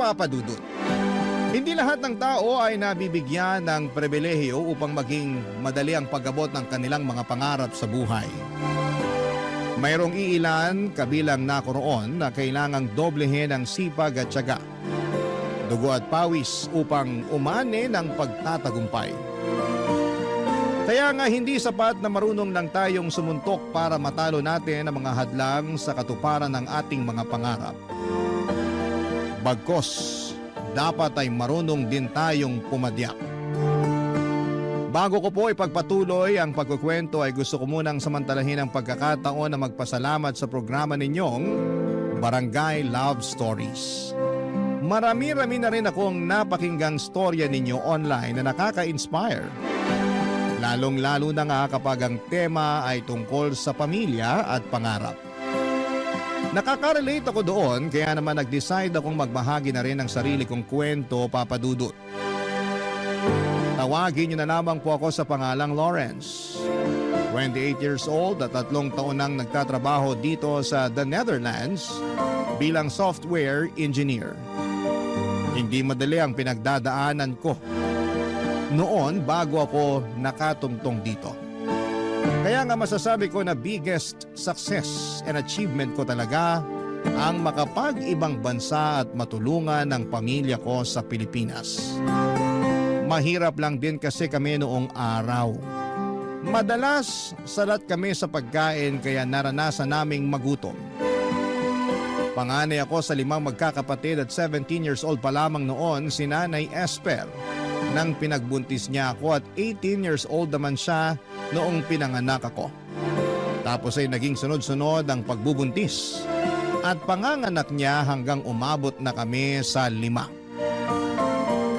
Papa Dudut. Hindi lahat ng tao ay nabibigyan ng pribilehiyo upang maging madali ang pag-abot ng kanilang mga pangarap sa buhay. Mayroong iilan kabilang nakoroon na kailangang doblehin ang sipag at tiyaga, dugo at pawis upang umani ng pagtatagumpay. Kaya nga hindi sapat na marunong lang tayong sumuntok para matalo natin ang mga hadlang sa katuparan ng ating mga pangarap. Bagkus, dapat ay marunong din tayong pumadyak. Bago ko po ipagpatuloy ang pagkukwento ay gusto ko munang samantalahin ang pagkakataon na magpasalamat sa programa ninyong Barangay Love Stories. Marami-rami na rin akong napakinggang storya ninyo online na nakaka-inspire. Lalong-lalo na nga kapag ang tema ay tungkol sa pamilya at pangarap. Nakaka-relate ako doon kaya naman nag-decide akong magbahagi na rin ng sarili kong kwento, Papa Dudut. Tawagin niyo na lamang po ako sa pangalang Lawrence. 28 years old at 3 taon nang nagtatrabaho dito sa The Netherlands bilang software engineer. Hindi madali ang pinagdadaanan ko noon bago ako nakatungtong dito. Kaya nga masasabi ko na biggest success and achievement ko talaga ang makapag-ibang bansa at matulungan ang pamilya ko sa Pilipinas. Mahirap lang din kasi kami noong araw. Madalas salat kami sa pagkain kaya naranasan naming magutom. Panganay ako sa 5 magkakapatid at 17 years old pa lamang noon si Nanay Esper nang pinagbuntis niya ako at 18 years old naman siya noong pinanganak ako. Tapos ay naging sunod-sunod ang pagbubuntis at panganganak niya hanggang umabot na kami sa 5.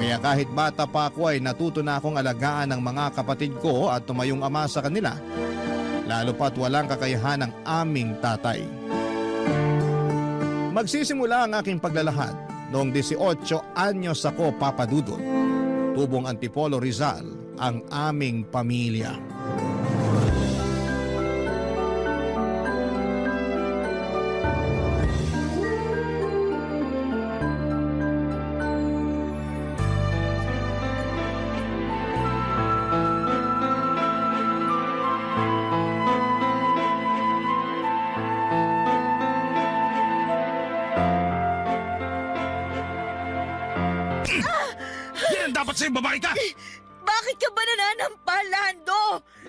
Kaya kahit bata pa ako ay natuto na akong alagaan ng mga kapatid ko at tumayong ama sa kanila, lalo pat walang kakayahan ng aming tatay. Magsisimula ang aking paglalahad noong 18 anyos ako, Papa Dudut. Tubong Antipolo, Rizal ang aming pamilya. Yan ang dapat sa'yo, babae ka! Bakit ka ba nananampal, Lando?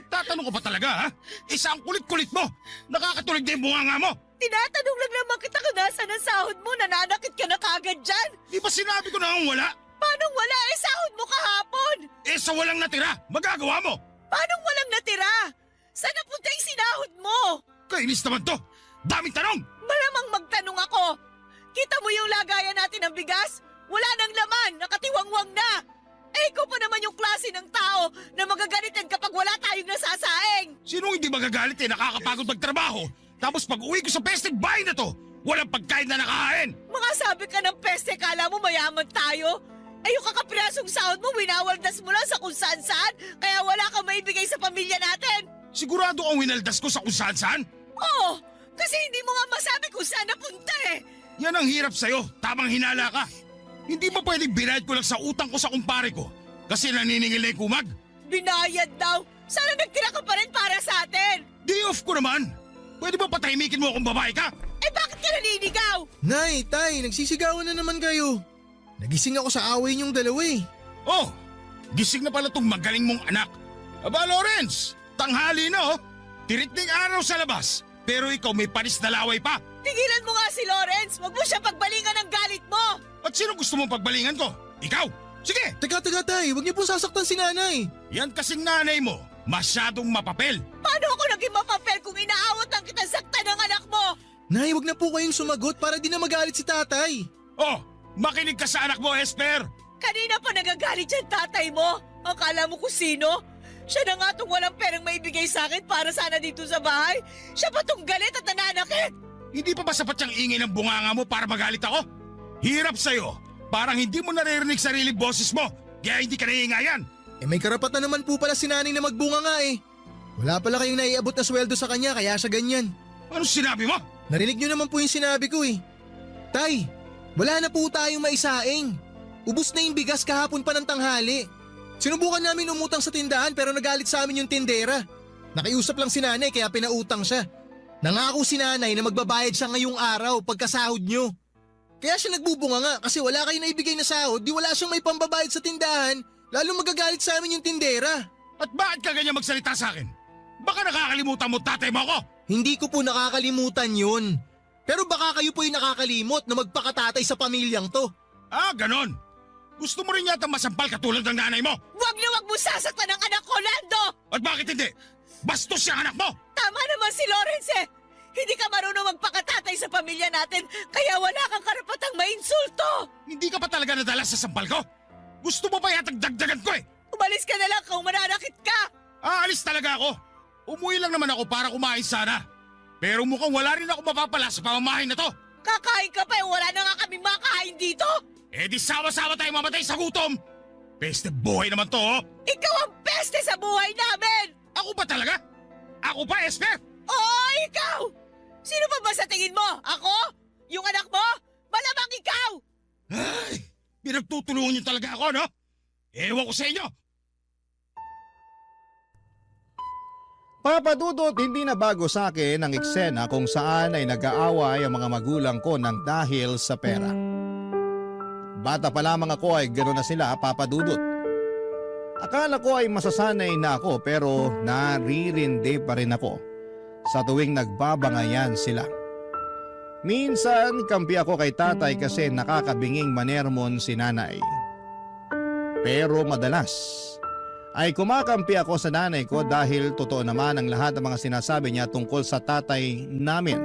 Tatanong ko pa talaga, ha? Isa ang kulit-kulit mo! Nakakatulig na yung bunganga mo! Tinatanong lang naman kita kung nasaan ang sahod mo, nananakit ka na kagad dyan. Di ba sinabi ko na ang wala? Paano wala sahod mo kahapon? Sa walang natira, magagawa mo! Paano walang natira? Saan napunta yung sinahod mo? Kainis naman to! Daming tanong! Malamang magtanong ako. Kita mo yung lagayan natin ng bigas? Wala nang laman, nakatiwangwang na. Ikaw pa naman yung klase ng tao na magagalitan kapag wala tayong nasasaing. Sinong hindi magagalit nakakapagod magtrabaho? Tapos pag uwi ko sa peste bahay na to, walang pagkain na nakahain! Mga sabi ka ng peste, kala mo mayaman tayo? Yung kakapirasong sahod mo, winawaldas mo lang sa kung saan-saan, kaya wala kang maibigay sa pamilya natin. Sigurado ang winaldas ko sa kung saan-saan? Oo, kasi hindi mo nga masabi kung saan napunta eh. Yan ang hirap sa'yo, tamang hinala ka. Hindi ba pwedeng binayad ko lang sa utang ko sa kumpare ko? Kasi naniningil na yung kumag? Binayad daw. Sana nagtira ka pa rin para sa atin. Day off ko naman. Pwede ba patahimikin mo akong babae ka? Bakit ka naninigaw? Nay, tay, nagsisigawan na naman kayo. Nagising ako sa away niyong dalawa eh. Oh, gising na pala tong magaling mong anak. Aba Lawrence, tanghali na oh. Tirik ng araw sa labas. Pero ikaw may panis na laway pa. Tigilan mo nga si Lawrence. Huwag mo siya pagbalingan ng galit mo. At sino gusto mong pagbalingan ko? Ikaw? Sige! Teka, tay, huwag niyo po sasaktan si nanay. Yan kasing nanay mo, masyadong mapapel. Paano ako naging mapapel kung inaawat ang kitang sakta ng anak mo? Nay, huwag na po kayong sumagot para di na magalit si tatay. Oh, makinig ka sa anak mo, Esper. Kanina pa nagagalit yung tatay mo. Akala mo kung sino? Siya na nga tong walang perang maibigay sa akin para sana dito sa bahay. Siya pa tong galit at nananakit. Hindi pa ba sapat yung ingay ng bunganga mo para magalit ako? Hirap sa'yo. Parang hindi mo naririnig sariling boses mo. Kaya hindi ka naiingayan. May karapatan naman po pala si nanay na magbunga nga eh. Wala pala kayong naiabot na sweldo sa kanya kaya siya ganyan. Ano sinabi mo? Narinig niyo naman po yung sinabi ko eh. Tay, Wala na po tayong maisaing. Ubus na yung bigas kahapon pa ng tanghali. Sinubukan namin umutang sa tindahan pero nagalit sa amin yung tindera. Nakiusap lang si nanay kaya pinautang siya. Nangako si nanay na magbabayad siya ngayong araw pagkasahod nyo. Kaya siya nagbubunga nga kasi wala kayo na ibigay na sahod, di wala siyang may pambabayad sa tindahan, lalo magagalit sa amin yung tindera. At bakit ka ganyan magsalita sa akin? Baka nakakalimutan mo tatay mo ako? Hindi ko po nakakalimutan yun. Pero baka kayo po yung nakakalimot na magpakatatay sa pamilyang to. Ah, ganon. Gusto mo rin yata masampal katulad ng nanay mo? Wag na wag mo sasaktan ang anak ko, Lando! At bakit hindi? Bastos siyang anak mo! Tama naman si Lawrence eh! Hindi ka marunong magpakatatay sa pamilya natin, kaya wala kang karapatang mainsulto! Hindi ka pa talaga nadala sa sampal ko? Gusto mo pa yatang dagdagan ko eh! Umalis ka na lang kung mananakit ka! Aalis talaga ako! Umuwi lang naman ako para kumain sana. Pero mukhang wala rin ako mapapala sa pamamahay na to. Kakain ka pa eh, wala na nga kaming makain dito! Eh di sama-sama tayo mamatay sa gutom! Peste buhay naman to oh! Ikaw ang peste sa buhay namin! Ako ba talaga? Ako pa, Esper? Oo, ikaw! Sino pa ba sa tingin mo? Ako? Yung anak mo? Malamang ikaw! Ay, pinagtutulungan niyo talaga ako, no? Ewan ko sa inyo! Papadudot, hindi na bago sa akin ang eksena kung saan ay nag-aaway ang mga magulang ko ng dahil sa pera. Bata pa lamang ako ay gano'n na sila, papadudot. Akala ko ay masasanay na ako pero naririndi pa rin ako sa tuwing nagbabangayan sila. Minsan kampi ako kay tatay kasi nakakabinging manermon si nanay. Pero madalas ay kumakampi ako sa nanay ko dahil totoo naman ang lahat ng mga sinasabi niya tungkol sa tatay namin.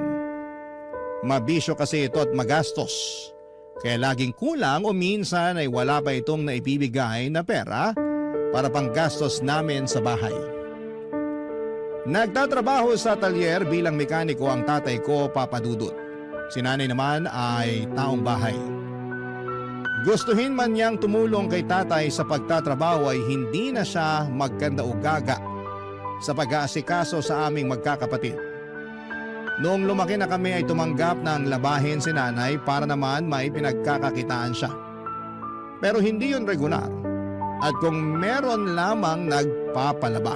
Mabisyo kasi ito at magastos. Kaya laging kulang o minsan ay wala pa itong naibibigay na pera para pang gastos namin sa bahay. Nagtatrabaho sa talyer bilang mekaniko ang tatay ko, papadudot. Si nanay naman ay taong bahay. Gustuhin man niyang tumulong kay tatay sa pagtatrabaho ay hindi na siya magkanda o gaga sa pag-aasikaso sa aming magkakapatid. Noong lumaki na kami ay tumanggap ng labahin si nanay para naman may pinagkakakitaan siya. Pero hindi yun regular at kung meron lamang nagpapalaba.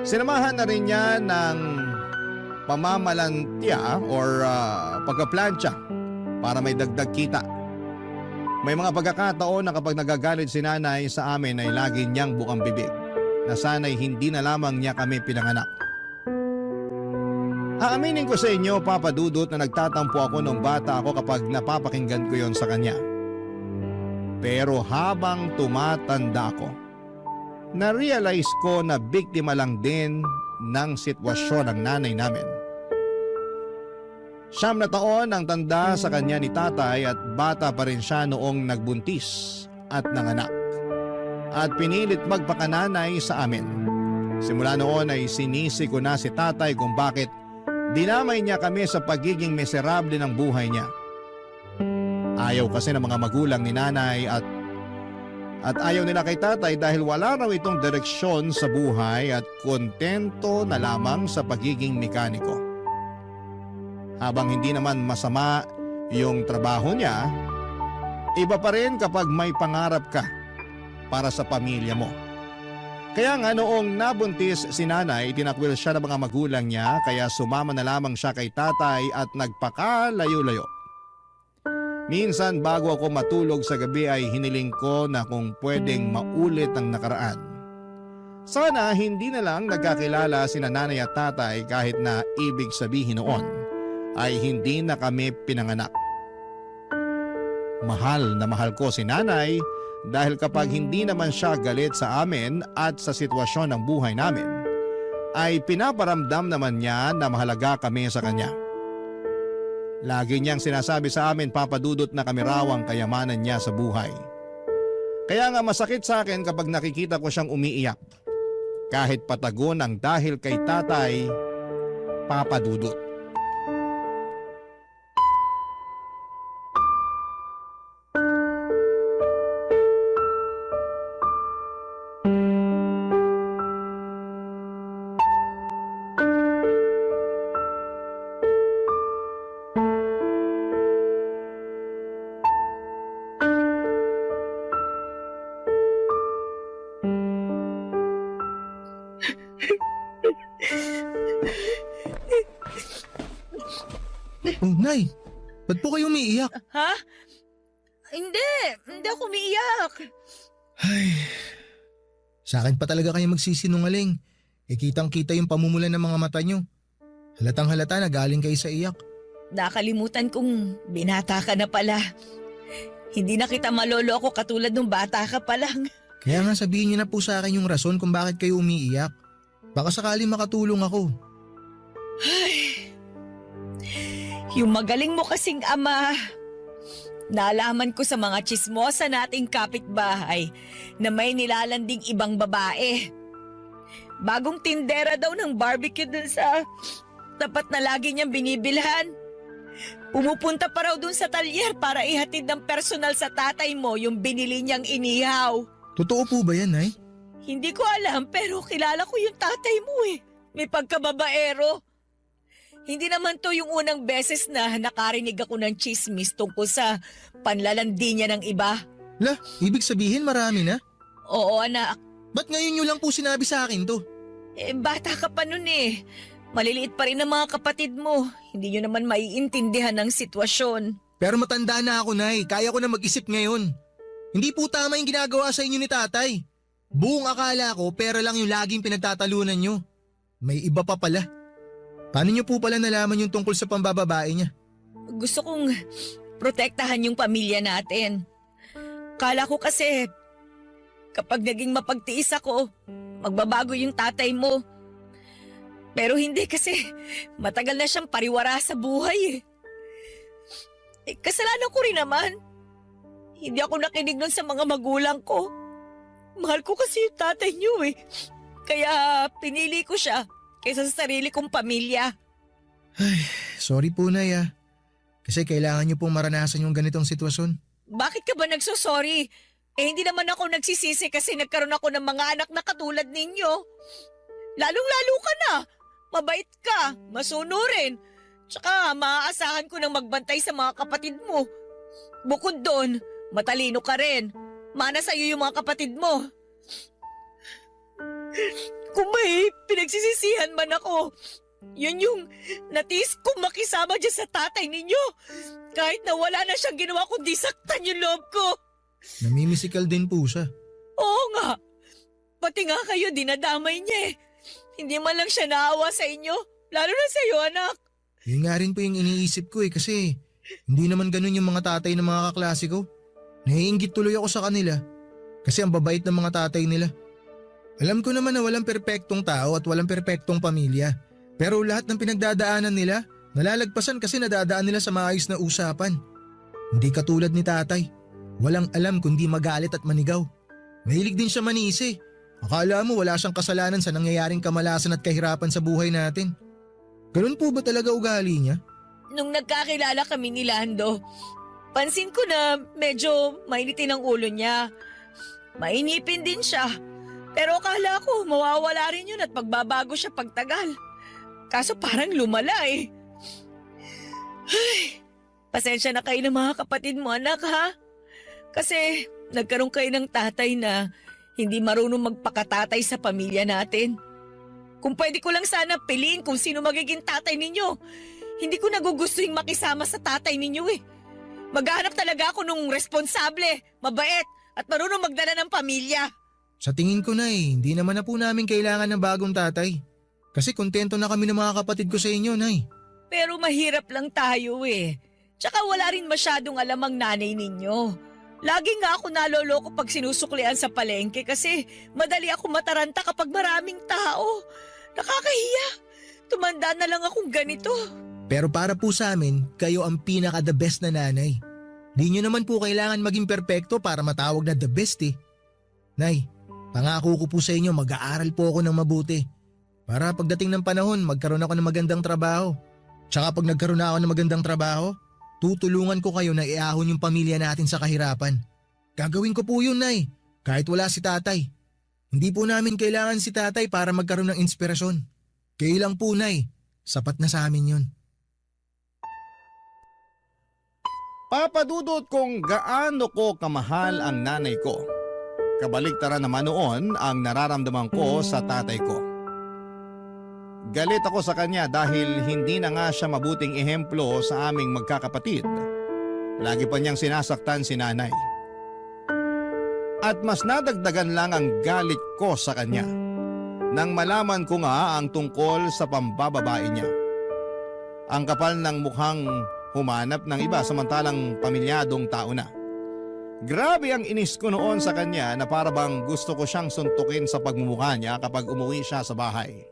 Sinamahan na rin niya ng pamamalantya or pagkaplantsa para may dagdag kita. May mga pagkakataon na kapag nagagalit si nanay sa amin ay lagi niyang bukang bibig na sana'y hindi na lamang niya kami pinanganak. Aaminin ko sa inyo, papadudot, na nagtatampo ako nung bata ako kapag napapakinggan ko yon sa kanya. Pero habang tumatanda ako, na-realize ko na biktima lang din ng sitwasyon ng nanay namin. 9 na taon ang tanda sa kanya ni tatay at bata pa rin siya noong nagbuntis at nanganak. At pinilit magpakananay sa amin. Simula noon ay sinisi ko na si tatay kung bakit dinamay niya kami sa pagiging miserable ng buhay niya. Ayaw kasi ng mga magulang ni nanay at ayaw nila kay tatay dahil wala raw itong direksyon sa buhay at kontento na lamang sa pagiging mekaniko. Habang hindi naman masama yung trabaho niya, iba pa rin kapag may pangarap ka para sa pamilya mo. Kaya nga noong nabuntis si nanay, tinakwil siya ng mga magulang niya kaya sumama na lamang siya kay tatay at nagpakalayo-layo. Minsan bago ako matulog sa gabi ay hiniling ko na kung pwedeng maulit ang nakaraan. Sana hindi na lang nagkakilala sina nanay at tatay kahit na ibig sabihin noon ay hindi na kami pinanganak. Mahal na mahal ko si nanay dahil kapag hindi naman siya galit sa amin at sa sitwasyon ng buhay namin, ay pinaparamdam naman niya na mahalaga kami sa kanya. Lagi niyang sinasabi sa amin, papadudot, na kami raw ang kayamanan niya sa buhay. Kaya nga masakit sa akin kapag nakikita ko siyang umiiyak. Kahit patagon ang dahil kay tatay, papadudot. Nay, ba't po kayo umiiyak? Ha? Hindi ako umiiyak. Ay, sa akin pa talaga kayo magsisinungaling. Kitang-kita yung pamumulan ng mga mata nyo. Halatang halata na galing kayo sa iyak. Nakalimutan kong binata ka na pala. Hindi na kita malolo ako katulad nung bata ka pa lang. Kaya nga sabihin niyo na po sa akin yung rason kung bakit kayo umiiyak. Baka sakali makatulong ako. Yung magaling mo kasing ama. Naalaman ko sa mga tsismosa nating kapitbahay na may nilalanding ibang babae. Bagong tindera daw ng barbecue dun sa tapat na lagi niyang binibilhan. Pumupunta pa raw dun sa talyer para ihatid ng personal sa tatay mo yung binili niyang inihaw. Totoo po ba yan, Nay? Hindi ko alam pero kilala ko yung tatay mo eh. May pagkababaero. Hindi naman to yung unang beses na nakarinig ako ng chismis tungkol sa panlalandi niya ng iba. La, ibig sabihin marami na? Oo anak, Ba't ngayon nyo lang po sinabi sa akin to? bata ka pa nun eh. Maliliit pa rin ang mga kapatid mo. Hindi nyo naman maiintindihan ng sitwasyon. Pero matanda na ako, Nay. Kaya ko na mag-isip ngayon. Hindi po tama yung ginagawa sa inyo ni tatay. Buong akala ko pera lang yung laging pinagtatalunan nyo. May iba pa pala. Paano nyo po pala nalaman yung tungkol sa pambababae niya? Gusto kong protektahan yung pamilya natin. Kala ko kasi kapag naging mapagtiis ako, magbabago yung tatay mo. Pero hindi kasi matagal na siyang pariwara sa buhay eh. Kasalanan ko rin naman. Hindi ako nakinig nun sa mga magulang ko. Mahal ko kasi yung tatay niyo eh. Kaya pinili ko siya kaysa sa sarili kong pamilya. Sorry po, Nay ah. Kasi kailangan nyo pong maranasan yung ganitong sitwasyon. Bakit ka ba nagsosorry? Hindi naman ako nagsisisi kasi nagkaroon ako ng mga anak na katulad ninyo. Lalong-lalo ka na. Mabait ka, masunurin. Tsaka maaasahan ko nang magbantay sa mga kapatid mo. Bukod doon, matalino ka rin. Mana sa'yo yung mga kapatid mo. Kung may pinagsisisihan man ako, yun yung natiis kong makisama dyan sa tatay ninyo. Kahit na wala na siyang ginawa kundi saktan yung loob ko. Namimisikal din po siya. Oo nga. Pati nga kayo dinadamay niya eh. Hindi man lang siya naawa sa inyo. Lalo na sa'yo anak. Yun nga rin po yung iniisip ko kasi hindi naman ganun yung mga tatay ng mga kaklase ko. Naiinggit tuloy ako sa kanila kasi ang babait ng mga tatay nila. Alam ko naman na walang perpektong tao at walang perpektong pamilya. Pero lahat ng pinagdadaanan nila, nalalagpasan kasi nadadaan nila sa maayos na usapan. Hindi katulad ni tatay. Walang alam kundi magalit at manigaw. Mahilig din siya manisi. Akala mo wala siyang kasalanan sa nangyayaring kamalasan at kahirapan sa buhay natin. Ganun po ba talaga ugali niya? Nung nagkakilala kami ni Lando, pansin ko na medyo mainitin ang ulo niya. Mainipin din siya. Pero akala ko mawawala rin yun at magbabago siya pagtagal. Kaso parang lumala eh. Ay, pasensya na kayo ng mga kapatid mo anak ha. Kasi nagkaroon kayo ng tatay na hindi marunong magpakatatay sa pamilya natin. Kung pwede ko lang sana piliin kung sino magiging tatay ninyo. Hindi ko nagugustuhin makisama sa tatay ninyo eh. Maghahanap talaga ako nung responsable, mabait at marunong magdala ng pamilya. Sa tingin ko na hindi naman na po namin kailangan ng bagong tatay. Kasi kontento na kami ng mga kapatid ko sa inyo, Nay. Pero mahirap lang tayo eh. Tsaka wala rin masyadong alam ang nanay ninyo. Lagi nga ako naloloko pag sinusuklian sa palengke kasi madali ako mataranta kapag maraming tao. Nakakahiya. Tumanda na lang akong ganito. Pero para po sa amin, kayo ang pinaka the best na nanay. Di nyo naman po kailangan maging perpekto para matawag na the best eh. Nay, pangako ko po sa inyo mag-aaral po ako ng mabuti. Para pagdating ng panahon magkaroon ako ng magandang trabaho. Tsaka pag nagkaroon na ako ng magandang trabaho, tutulungan ko kayo na iahon yung pamilya natin sa kahirapan. Gagawin ko po yun, Nay, kahit wala si tatay. Hindi po namin kailangan si tatay para magkaroon ng inspirasyon. Kayo lang po, Nay. Sapat na sa amin yun. Papadudot kung gaano ko kamahal ang nanay ko. Kabaligtaran naman noon ang nararamdaman ko sa tatay ko. Galit ako sa kanya dahil hindi na nga siya mabuting ehemplo sa aming magkakapatid. Lagi pa niyang sinasaktan si nanay. At mas nadagdagan lang ang galit ko sa kanya nang malaman ko nga ang tungkol sa pambababae niya. Ang kapal ng mukhang humanap ng iba samantalang pamilyadong tao na. Grabe ang inis ko noon sa kanya na para bang gusto ko siyang suntukin sa pagmumukha niya kapag umuwi siya sa bahay.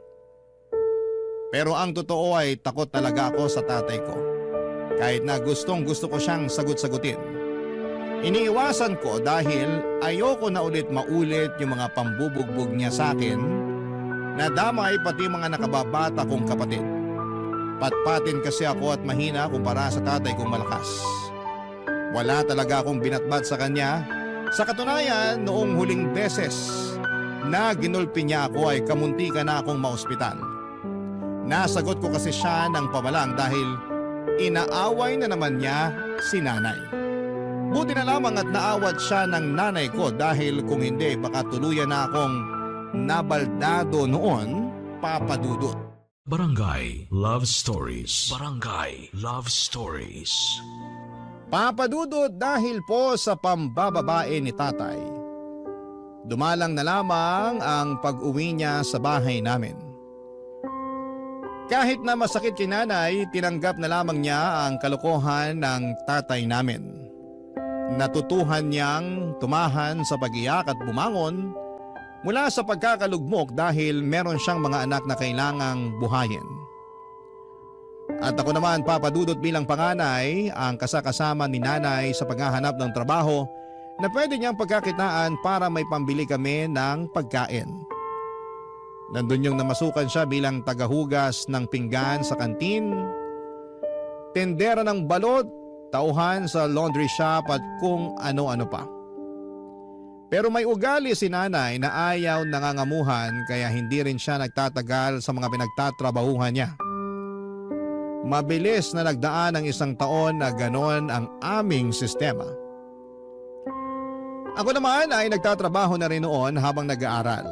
Pero ang totoo ay takot talaga ako sa tatay ko. Kahit na gustong gusto ko siyang sagot-sagutin. Iniiwasan ko dahil ayoko na ulit maulit yung mga pambubugbog niya sa akin na damay pati mga nakababata kong kapatid. Patpatin kasi ako at mahina kumpara sa tatay kong malakas. Wala talaga akong binatbat sa kanya. Sa katunayan, noong huling beses na ginulpi niya ako ay kamuntikan na akong maospital. Nasagot ko kasi siya ng pamalang dahil inaaway na naman niya si nanay. Buti na lamang at naawat siya ng nanay ko dahil kung hindi baka tuluyan na akong nabaldado noon, Papa Dudut. Barangay Love Stories. Barangay Love Stories. Papa Dudut, dahil po sa pambababae ni tatay, dumalang na lamang ang pag-uwi niya sa bahay namin. Kahit na masakit kay nanay, tinanggap na lamang niya ang kalokohan ng tatay namin. Natutuhan niyang tumahan sa pag-iyak at bumangon mula sa pagkakalugmok dahil meron siyang mga anak na kailangang buhayin. At ako naman, Papa Dudut, bilang panganay, ang kasakasama ni nanay sa paghahanap ng trabaho na pwede niyang pagkakitaan para may pambili kami ng pagkain. Nandun yung namasukan siya bilang tagahugas ng pinggan sa kantin, tendera ng balot, tauhan sa laundry shop at kung ano-ano pa. Pero may ugali si nanay na ayaw nangangamuhan kaya hindi rin siya nagtatagal sa mga pinagtatrabahuhan niya. Mabilis na nagdaan ang 1 taon na ganon ang aming sistema. Ako naman ay nagtatrabaho na rin noon habang nag-aaral.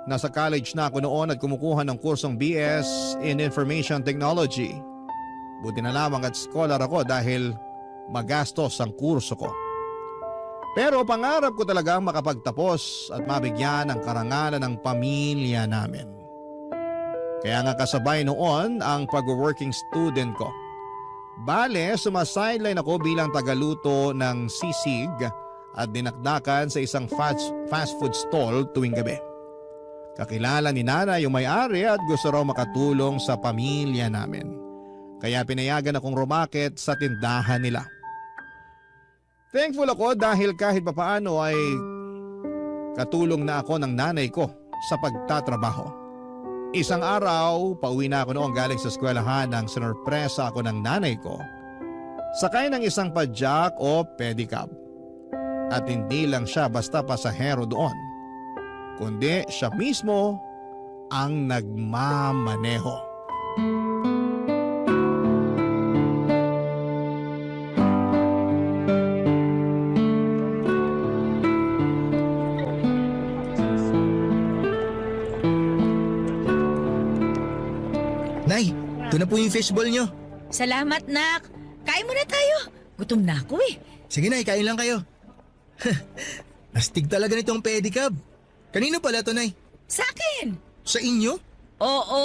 Nasa college na ako noon at kumukuha ng kursong BS in Information Technology. Buti na lamang at scholar ako dahil magastos ang kurso ko. Pero pangarap ko talagang makapagtapos at mabigyan ng karangalan ng pamilya namin. Kaya nga kasabay noon ang pag-working student ko. Bale, sumasideline ako bilang tagaluto ng sisig at dinakdakan sa isang fast food stall tuwing gabi. Kakilala ni nanay yung may-ari at gusto raw makatulong sa pamilya namin. Kaya pinayagan akong rumakit sa tindahan nila. Thankful ako dahil kahit papaano ay katulong na ako ng nanay ko sa pagtatrabaho. Isang araw, pauwi na ako noong galing sa eskwelahan nang sinurpresa ako ng nanay ko. Sakay ng isang padyak o pedicab. At hindi lang siya basta pasahero doon, kundi siya mismo ang nagmamaneho. Nay, ito na po yung fishball nyo. Salamat, nak. Kain muna tayo. Gutom na ako eh. Sige Nay, kain lang kayo. Astig talaga nitong pedicab. Kanino pala to, Nay? Sa akin. Sa inyo? Oo.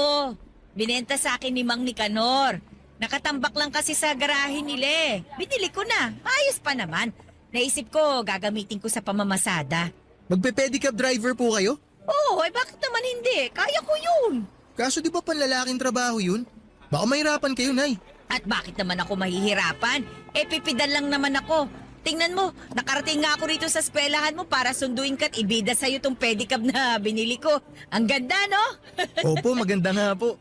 Binenta sa akin ni Mang Nicanor. Nakatambak lang kasi sa garahe nila eh. Binili ko na. Ayos pa naman. Naisip ko, gagamitin ko sa pamamasada. Magpe-pedicab driver po kayo? Oo, eh bakit naman hindi? Kaya ko yun. Kaso di ba panlalaking trabaho yun? Baka mahirapan kayo, Nay. At bakit naman ako mahihirapan? Eh pipidan lang naman ako. Tingnan mo, nakarating nga ako rito sa eskwelahan mo para sunduin ka't ibida sa'yo tong pedicab na binili ko. Ang ganda, no? Opo, maganda nga po.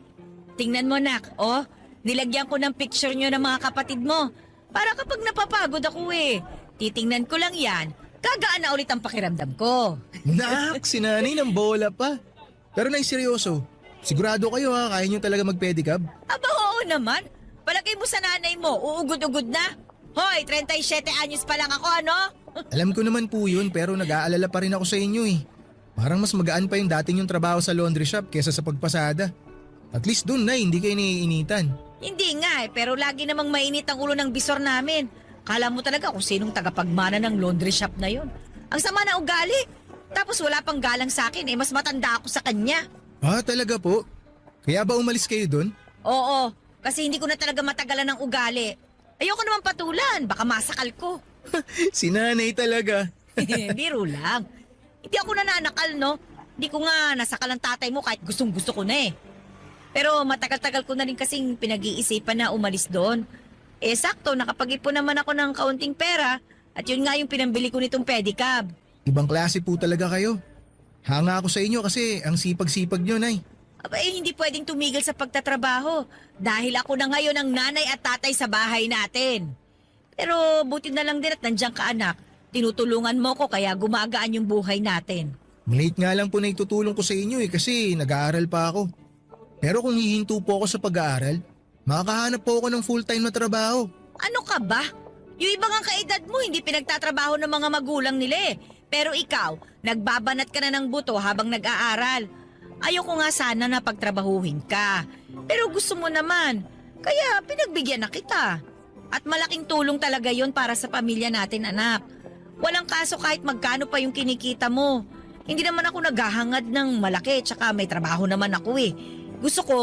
Tingnan mo, nak. Oh, nilagyan ko ng picture nyo ng mga kapatid mo. Para kapag napapagod ako eh. Titingnan ko lang yan. Gagaan na ulit ang pakiramdam ko. Nak, si nanay ng bola pa. Pero Nay, seryoso. Sigurado kayo ha, kaya nyo talaga mag-pedicab? Aba, oo naman. Palagay mo sa nanay mo, uugod-ugod na. Hoy, 37 anyos pa lang ako, ano? Alam ko naman po yun, pero nag-aalala pa rin ako sa inyo eh. Parang mas magaan pa yung dating yung trabaho sa laundry shop kesa sa pagpasada. At least dun, Nay, hindi kayo naiinitan. Hindi nga pero lagi namang mainit ang ulo ng bisor namin. Kala mo talaga kung sinong tagapagmana ng laundry shop na yon. Ang sama na ugali. Tapos wala pang galang sa akin mas matanda ako sa kanya. Ah, talaga po? Kaya ba umalis kayo dun? Oo, kasi hindi ko na talaga matagalan ng ugali. Ayoko naman patulan, baka masakal ko. Si Nanay talaga. Biro lang. Hindi ako nananakal, no? Hindi ko nga nasakal ang tatay mo kahit gustong gusto ko na eh. Pero matagal-tagal ko na rin kasing pinag-iisipan na umalis doon. Sakto, nakapag-ipon naman ako ng kaunting pera at yun nga yung pinambili ko nitong pedicab. Ibang klase po talaga kayo. Hanga ako sa inyo kasi ang sipag-sipag nyo, Nay. Hindi pwedeng tumigil sa pagtatrabaho dahil ako na ngayon ang nanay at tatay sa bahay natin. Pero buti na lang din at nandiyan ka anak. Tinutulungan mo ko kaya gumagaan yung buhay natin. Late nga lang po na itutulong ko sa inyo kasi nag-aaral pa ako. Pero kung hihinto po ako sa pag-aaral, makakahanap po ako ng full-time na trabaho. Ano ka ba? Yung ibang ang kaedad mo hindi pinagtatrabaho ng mga magulang nila eh. Pero ikaw, nagbabanat ka na ng buto habang nag-aaral. Ayoko nga sana na pagtrabahuhin ka. Pero gusto mo naman. Kaya pinagbigyan na kita. At malaking tulong talaga yon para sa pamilya natin, anak. Walang kaso kahit magkano pa yung kinikita mo. Hindi naman ako naghahangad ng malaki tsaka may trabaho naman ako eh. Gusto ko,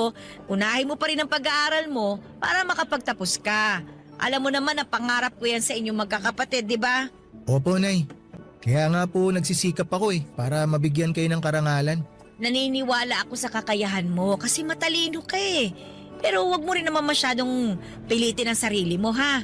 unahin mo pa rin ang pag-aaral mo para makapagtapos ka. Alam mo naman na pangarap ko yan sa inyong magkakapatid, di ba? Opo, Nay. Kaya nga po nagsisikap ako para mabigyan kayo ng karangalan. Naniniwala ako sa kakayahan mo kasi matalino ka eh. Pero wag mo rin naman masyadong pilitin ang sarili mo ha.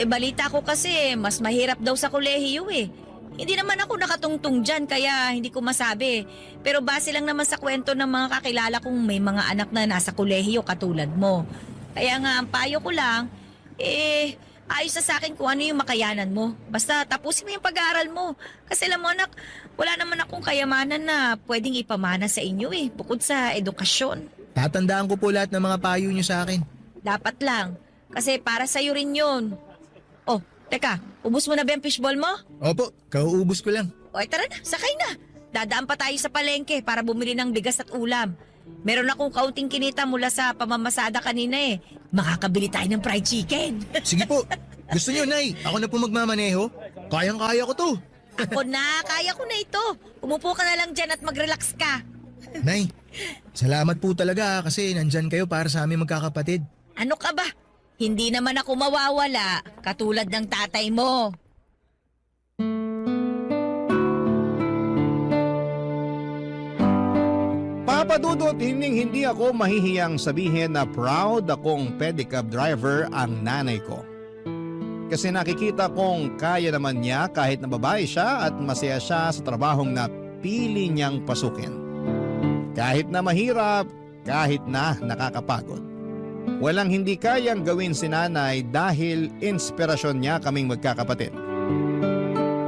Balita ko kasi mas mahirap daw sa kolehiyo eh. Hindi naman ako nakatungtong dyan kaya hindi ko masabi. Pero base lang naman sa kwento ng mga kakilala kong may mga anak na nasa kolehiyo katulad mo. Kaya nga ang payo ko lang, ayos na sa akin kung ano yung makayanan mo. Basta tapusin mo yung pag-aaral mo. Kasi alam mo anak, wala naman akong kayamanan na pwedeng ipamana sa inyo bukod sa edukasyon. Tatandaan ko po lahat ng mga payo niyo sa akin. Dapat lang. Kasi para sa'yo rin yun. Oh, teka, ubus mo na ba yung fishball mo? Opo, kauubos ko lang. Tara na, sakay na. Dadaan pa tayo sa palengke para bumili ng bigas at ulam. Meron akong kaunting kinita mula sa pamamasada kanina Makakabili tayo ng fried chicken. Sige po. Gusto niyo, Nay? Ako na po magmamaneho? Kayang-kaya ko to. Ako na, kaya ko na ito. Umupo ka na lang dyan at mag-relax ka. Nay, salamat po talaga kasi nandyan kayo para sa aming magkakapatid. Ano ka ba? Hindi naman ako mawawala, katulad ng tatay mo. Papa Dudut, hindi ako mahihiyang sabihin na proud akong pedicab driver ang nanay ko. Kasi nakikita kong kaya naman niya kahit na babae siya at masaya siya sa trabahong na pili niyang pasukin. Kahit na mahirap, kahit na nakakapagod. Walang hindi kayang gawin si nanay dahil inspirasyon niya kaming magkakapatid.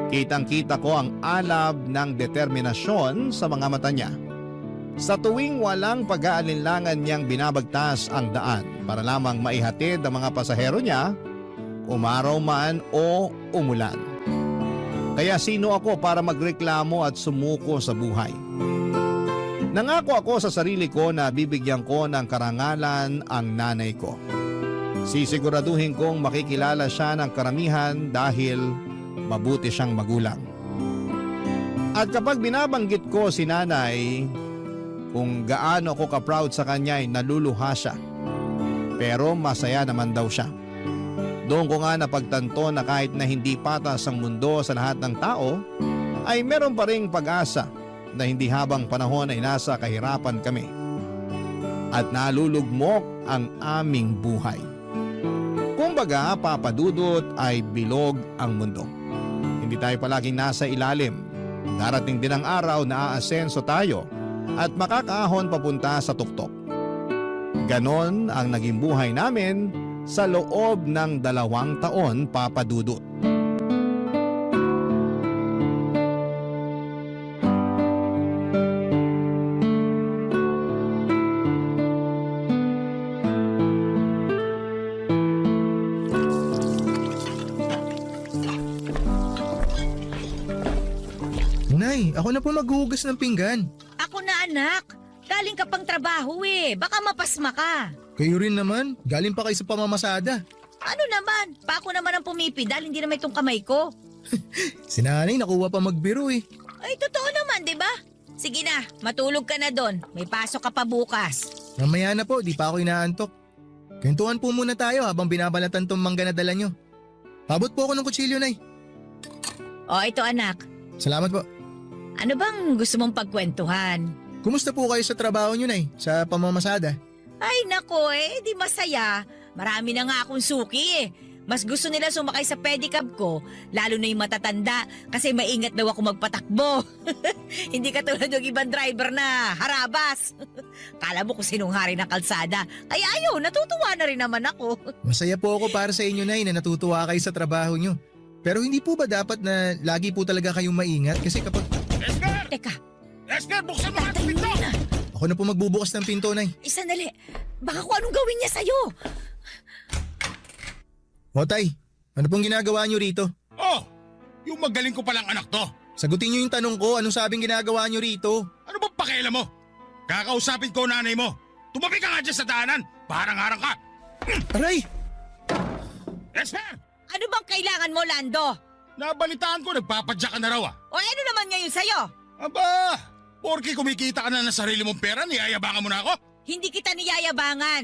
Kitang-kita ko ang alab ng determinasyon sa mga mata niya. Sa tuwing walang pag-aalinlangan niyang binabagtas ang daan para lamang maihatid ang mga pasahero niya, umaraw man o umulan. Kaya sino ako para magreklamo at sumuko sa buhay? Nangako ako sa sarili ko na bibigyan ko ng karangalan ang nanay ko. Sisiguraduhin kong makikilala siya ng karamihan dahil mabuti siyang magulang. At kapag binabanggit ko si nanay, kung gaano ako ka-proud sa kanya ay naluluha siya. Pero masaya naman daw siya. Doon ko nga napagtanto na kahit na hindi patas ang mundo sa lahat ng tao, ay meron pa ring pag-asa na hindi habang panahon ay nasa kahirapan kami. At nalulugmok ang aming buhay. Kumbaga, Papa Dudut, ay bilog ang mundo. Hindi tayo palaging nasa ilalim. Darating din ang araw na aasenso tayo at makakaahon papunta sa tuktok. Ganon ang naging buhay namin sa loob ng 2 taon, Papa Dudut. Nay, ako na po maghuhugas ng pinggan. Ako na anak. galing ka pang trabaho eh. Baka mapasma ka. Kayo rin naman, galing pa kayo sa pamamasada. Ano naman? Pa ako naman ang pumipidal, hindi naman itong kamay ko. Si nanay nakuha pa magbiro eh. Ay, totoo naman, di ba? Sige na, matulog ka na doon. May pasok ka pa bukas. Mamaya na po, di pa ako inaantok. Kwentuhan po muna tayo habang binabalatan tong mangga na dala nyo. Habot po ako ng kutsilyo, Nay. O, ito anak. Salamat po. Ano bang gusto mong pagkwentuhan? Kumusta po kayo sa trabaho nyo, Nay? Sa pamamasada? Ay, nako eh, di masaya. Marami na nga akong suki eh. Mas gusto nila sumakay sa pedicab ko, lalo na yung matatanda, kasi maingat daw ako magpatakbo. Hindi katulad yung ibang driver na harabas. Kala mo kung sinong hari ng kalsada. Ay ayaw, natutuwa na rin naman ako. Masaya po ako para sa inyo, Nay, na natutuwa kayo sa trabaho nyo. Pero hindi po ba dapat na lagi po talaga kayong maingat? Kasi kapag... Esther! Teka, Esther, buksan mo ang tayo pinto! na. Ako na po magbubukas ng pinto, Nay. Sandali, baka kung anong gawin niya sa'yo. O, Tay, ano pong ginagawa nyo rito? Oh, yung magaling ko palang anak to. Sagutin nyo yung tanong ko, anong sabing ginagawa nyo rito? Ano ba pakialam mo? Kakausapin ko nanay mo. Tumabi ka nga dyan sa daanan. Parang harang ka. Aray! Esther! Ano bang kailangan mo, Lando? Nabalitaan ko, nagpapadya ka na raw ah. O ano naman ngayon sa'yo? Aba, porke kumikita ka na ng sarili mong pera, niyayabangan mo na ako? Hindi kita niyayabangan.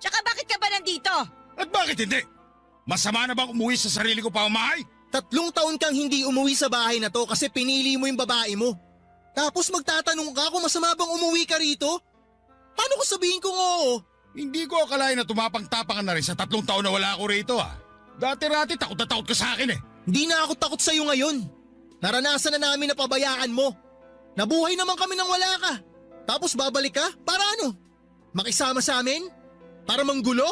Tsaka bakit ka ba nandito? At bakit hindi? Masama na bang umuwi sa sarili ko pamamahay? 3 taon kang hindi umuwi sa bahay na to kasi pinili mo yung babae mo. Tapos magtatanong ka kung masama bang umuwi ka rito? Paano ko sabihin kung oo? Hindi ko akalain na tumapang-tapangan na rin sa 3 taon na wala ako rito ah. Dati-rati takot na takot ka sa akin eh. Hindi na ako takot sa'yo ngayon. Naranasan na namin na pabayaan mo. Nabuhay naman kami nang wala ka. Tapos babalik ka? Para ano? Makisama sa amin? Para manggulo?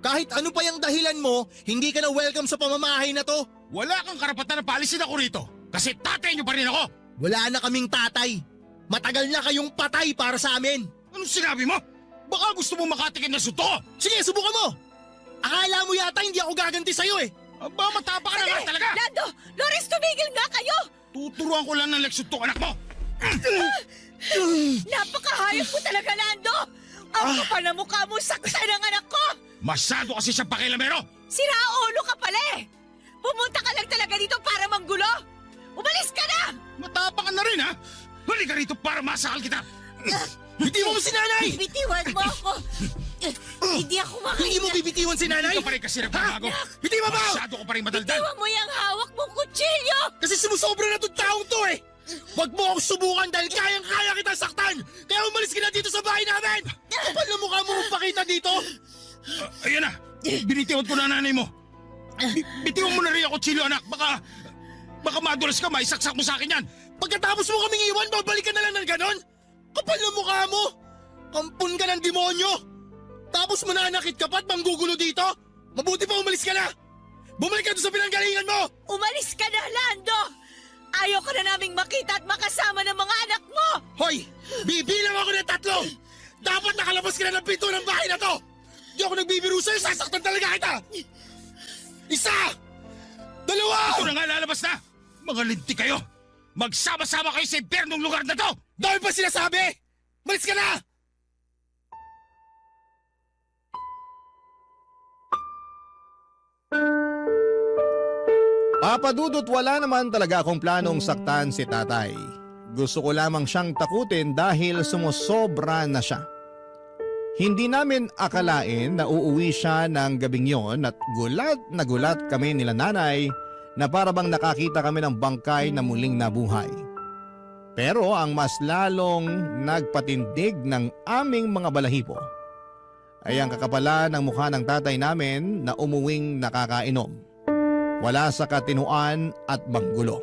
Kahit ano pa yung dahilan mo, hindi ka na welcome sa pamamahay na to. Wala kang karapatan na paalisin ako rito. Kasi tatay niyo pa rin ako. Wala na kaming tatay. Matagal na kayong patay para sa amin. Anong sinabi mo? Baka gusto mo makatikin na suto ko. Sige, subukan mo. Akala mo yata hindi ako gaganti sa'yo eh. Aba, matapa ka na nga talaga. Lando! Loris, tumigil nga kayo! Tuturuan ko lang ng leksyon to anak mo. Napakahayop mo talaga, Lando! Ang kapal na mukha mo, saktan ng anak ko! Masyado kasi siyang pakilamero. Sira ulo ka pala eh! Pumunta ka lang talaga dito para manggulo! Umalis ka na! Matapang ka na rin ha. Huli ka rito para masakal kita. Bitiwan mo si nanay! Bitiwan mo ako! Hindi ako Hindi mo makailan. bibitiwan si nanay? Hindi ka pa rin kasi nagbabago. Bitiwan mo! Masyado ko pa rin madaldal. Bitiwan mo yung hawak mong kutsilyo! Kasi sumusobra na itong taong to eh! Huwag mo akong subukan dahil kayang-kaya kita saktan! Kaya umalis ka na dito sa bahay namin! Kapal na mukha mo magpakita dito! Ayan na. Binitiwan ko na nanay mo. Bitiwan mo na rin ako, Chilo anak. Baka madulas ka, maisaksak mo sa akin yan. Pagkatapos mo kaming iwan, babalik ka na lang ng ganon? Kapal na mukha mo! Kampun ka ng demonyo! Tapos mananakit ka pa at manggugulo dito? Mabuti pa umalis ka na! Bumalik ka doon sa pinanggalingan mo! Umalis ka na, Lando! Ayaw ka na naming makita at makasama ng mga anak mo! Hoy! Bibilang ako ng 3! Dapat nakalabas ka na ng pinto ng bahay na to! Di ako nagbibiro sa'yo, sasaktan talaga kita! 1! 2! Ito na nga lalabas na. Mga linti kayo. Magsama-sama kayo sa impyernong lugar na to. Dahil pa sinasabi! Malis ka na! Papadudot wala naman talaga akong planong saktan si tatay. Gusto ko lamang siyang takutin dahil sumusobra na siya. Hindi namin akalain na uuwi siya ng gabing yon at gulat na gulat kami nila nanay na parabang nakakita kami ng bangkay na muling nabuhay. Pero ang mas lalong nagpatindig ng aming mga balahibo ay ang kakapalan ng mukha ng tatay namin na umuwing nakakainom. Wala sa katinuan at manggulo.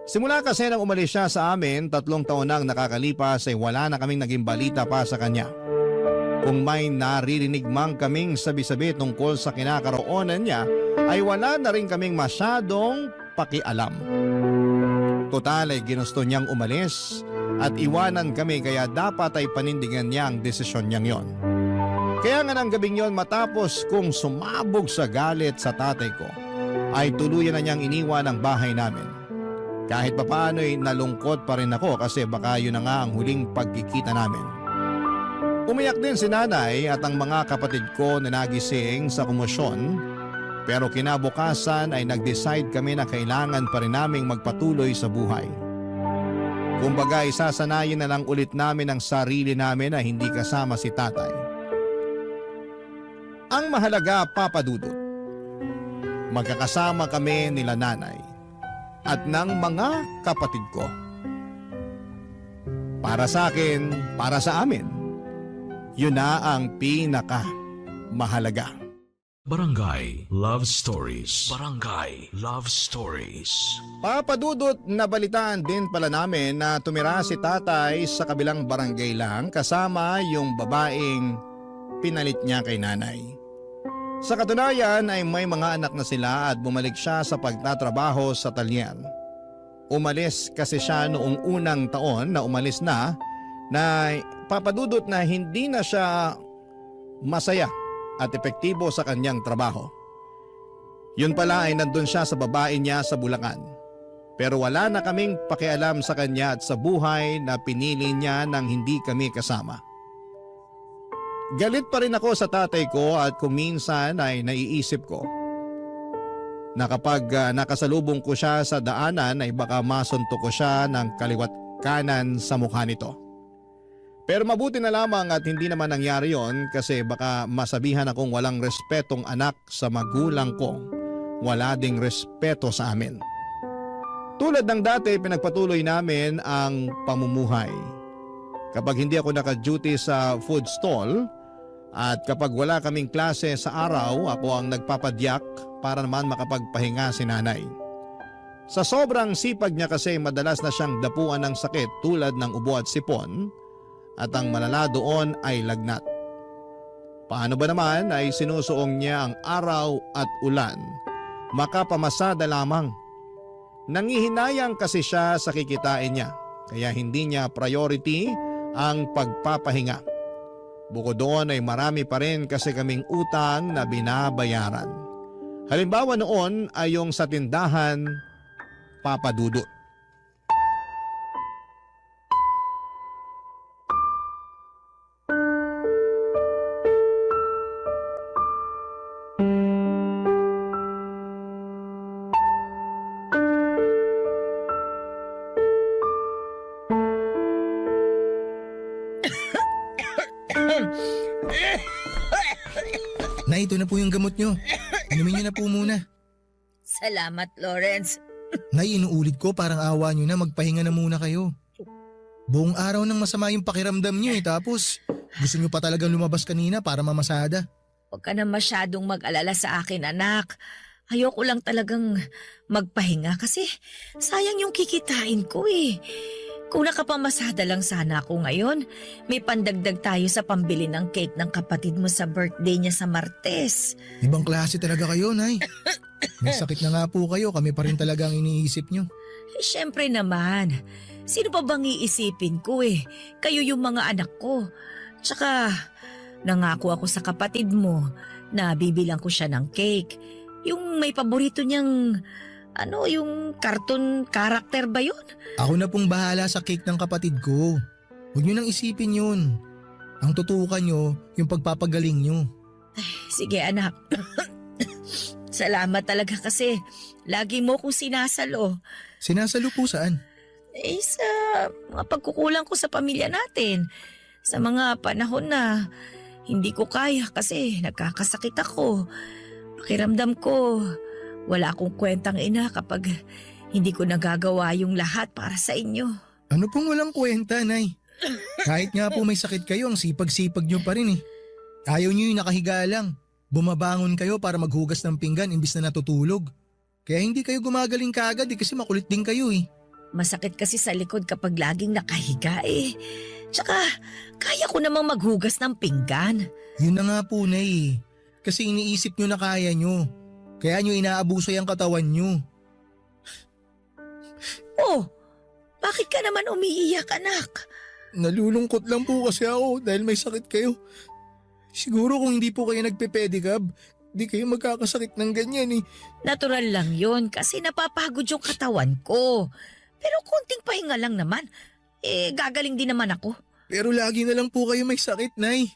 Simula kasi nang umalis siya sa amin, 3 taon nang nakakalipas ay wala na kaming naging balita pa sa kanya. Kung may naririnig mang kaming sabi-sabi tungkol sa kinakaroonan niya, ay wala na rin kaming masyadong pakialam. Total ay ginusto niyang umalis at iwanan kami kaya dapat ay panindigan niya ang desisyon niyang yon. Kaya nga ng gabing yon matapos kong sumabog sa galit sa tatay ko, ay tuluyan na niyang iniwan ang bahay namin. Kahit papaano'y nalungkot pa rin ako kasi baka yun na nga ang huling pagkikita namin. Umiyak din si nanay at ang mga kapatid ko na nagising sa komosyon, pero kinabukasan ay nag-decide kami na kailangan pa rin naming magpatuloy sa buhay. Kumbaga isasanayin na lang ulit namin ang sarili namin na hindi kasama si tatay. Ang mahalaga, Papa Dudut, magkakasama kami nila nanay at ng mga kapatid ko. Para sa akin, para sa amin, yun na ang pinaka mahalaga. Barangay Love Stories. Barangay Love Stories. Papadudot, nabalitaan din pala namin na tumira si tatay sa kabilang barangay lang kasama yung babaeng pinalit niya kay nanay. Sa katunayan ay may mga anak na sila at bumalik siya sa pagtatrabaho sa talyan. Umalis kasi siya noong unang taon na umalis na papadudot na hindi na siya masaya at epektibo sa kanyang trabaho. Yun pala ay nandun siya sa babae niya sa Bulacan. Pero wala na kaming pakialam sa kanya at sa buhay na pinili niya nang hindi kami kasama. Galit pa rin ako sa tatay ko at kung minsan ay naiisip ko na kapag nakasalubong ko siya sa daanan ay baka masuntok ko siya ng kaliwat kanan sa mukha nito. Pero mabuti na lamang at hindi naman nangyari yon kasi baka masabihan akong walang respetong anak sa magulang ko. Wala ding respeto sa amin. Tulad ng dati, pinagpatuloy namin ang pamumuhay. Kapag hindi ako naka-duty sa food stall at kapag wala kaming klase sa araw, ako ang nagpapadyak para naman makapagpahinga si nanay. Sa sobrang sipag niya kasi madalas na siyang dapuan ng sakit tulad ng ubo at sipon at ang malala doon ay lagnat. Paano ba naman ay sinusuong niya ang araw at ulan, makapamasada lamang. Nangihinayang kasi siya sa kikitain niya kaya hindi niya priority ang pagpapahinga. Bukod doon ay marami pa rin kasi kaming utang na binabayaran. Halimbawa noon ay yung sa tindahan, Papa Dudut. Nay, ito na po yung gamot nyo. Inumin nyo na po muna. Salamat, Lawrence. Nay, inuulit ko parang awa nyo na magpahinga na muna kayo. Buong araw nang masama yung pakiramdam nyo tapos gusto nyo pa talagang lumabas kanina para mamasada. Huwag ka na masyadong mag-alala sa akin, anak. Ayoko lang talagang magpahinga kasi sayang yung kikitain ko eh. Kung nakapamasada lang sana ako ngayon, may pandagdag tayo sa pambili ng cake ng kapatid mo sa birthday niya sa Martes. Ibang klase talaga kayo, Nay. May sakit na nga po kayo, kami pa rin talaga ang iniisip nyo. Eh, syempre naman. Sino pa bang iisipin ko eh? Kayo yung mga anak ko. Tsaka, nangako ako sa kapatid mo na bibilang ko siya ng cake. Yung may paborito niyang, yung cartoon character ba yun? Ako na pong bahala sa cake ng kapatid ko. Huwag nyo nang isipin yun. Ang tutukan nyo, yung pagpapagaling nyo. Sige anak. Salamat talaga kasi lagi mo kong sinasalo. Sinasalo po saan? Sa mga pagkukulang ko sa pamilya natin. Sa mga panahon na hindi ko kaya kasi nagkakasakit ako. Pakiramdam ko, wala akong kwentang ina kapag hindi ko nagagawa yung lahat para sa inyo. Ano pong walang kwenta, Nay? Kahit nga po may sakit kayo, ang sipag-sipag nyo pa rin eh. Ayaw nyo yung nakahiga lang. Bumabangon kayo para maghugas ng pinggan imbis na natutulog. Kaya hindi kayo gumagaling kaagad kasi makulit din kayo eh. Masakit kasi sa likod kapag laging nakahiga eh. Tsaka, kaya ko namang maghugas ng pinggan. Yun na nga po, Nay eh. Kasi iniisip nyo na kaya nyo. Kaya nyo inaabuso yung katawan nyo. Oh, bakit ka naman umiiyak, anak? Nalulungkot lang po kasi ako dahil may sakit kayo. Siguro kung hindi po kayo nagpe-pedicab, di kayo magkakasakit ng ganyan eh. Natural lang yun kasi napapagod yung katawan ko. Pero konting pahinga lang naman. Gagaling din naman ako. Pero lagi na lang po kayo may sakit, Nay.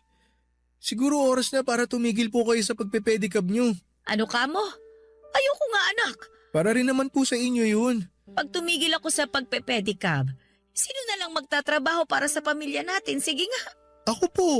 Siguro oras na para tumigil po kayo sa pagpe-pedicab nyo. Ano ka mo? Ayoko nga anak. Para rin naman po sa inyo yun. Pag tumigil ako sa pagpe-pedicab, sino na lang magtatrabaho para sa pamilya natin? Sige nga. Ako po.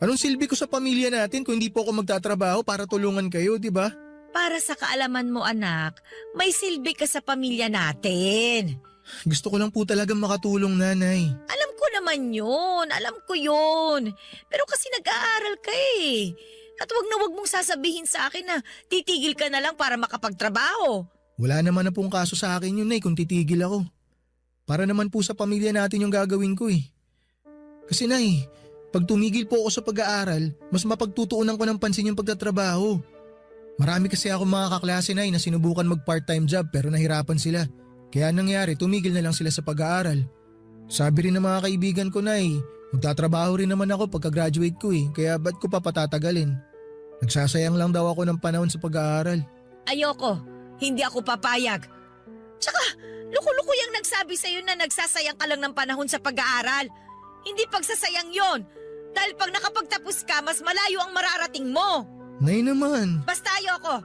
Anong silbi ko sa pamilya natin kung hindi po ako magtatrabaho para tulungan kayo, di ba? Para sa kaalaman mo anak, may silbi ka sa pamilya natin. Gusto ko lang po talagang makatulong, Nanay. Alam ko naman yun. Alam ko yun. Pero kasi nag-aaral ka eh. At wag mong sasabihin sa akin na titigil ka na lang para makapagtrabaho. Wala naman na pong kaso sa akin yun, Nay, kung titigil ako. Para naman po sa pamilya natin yung gagawin ko eh. Kasi, Nay, pag tumigil po ako sa pag-aaral, mas mapagtutuunan ko ng pansin yung pagtatrabaho. Marami kasi ako mga kaklase, Nay, na sinubukan mag-part-time job pero nahirapan sila. Kaya nangyari, tumigil na lang sila sa pag-aaral. Sabi rin ng mga kaibigan ko, Nay, magtatrabaho rin naman ako pagka-graduate ko eh, kaya ba't ko pa patatagalin? Nagsasayang lang daw ako ng panahon sa pag-aaral. Ayoko. Hindi ako papayag. Tsaka, luko-luko yung nagsabi sa'yo na nagsasayang ka lang ng panahon sa pag-aaral. Hindi pagsasayang yon. Dahil pag nakapagtapos ka, mas malayo ang mararating mo. Nay naman. Basta ayoko.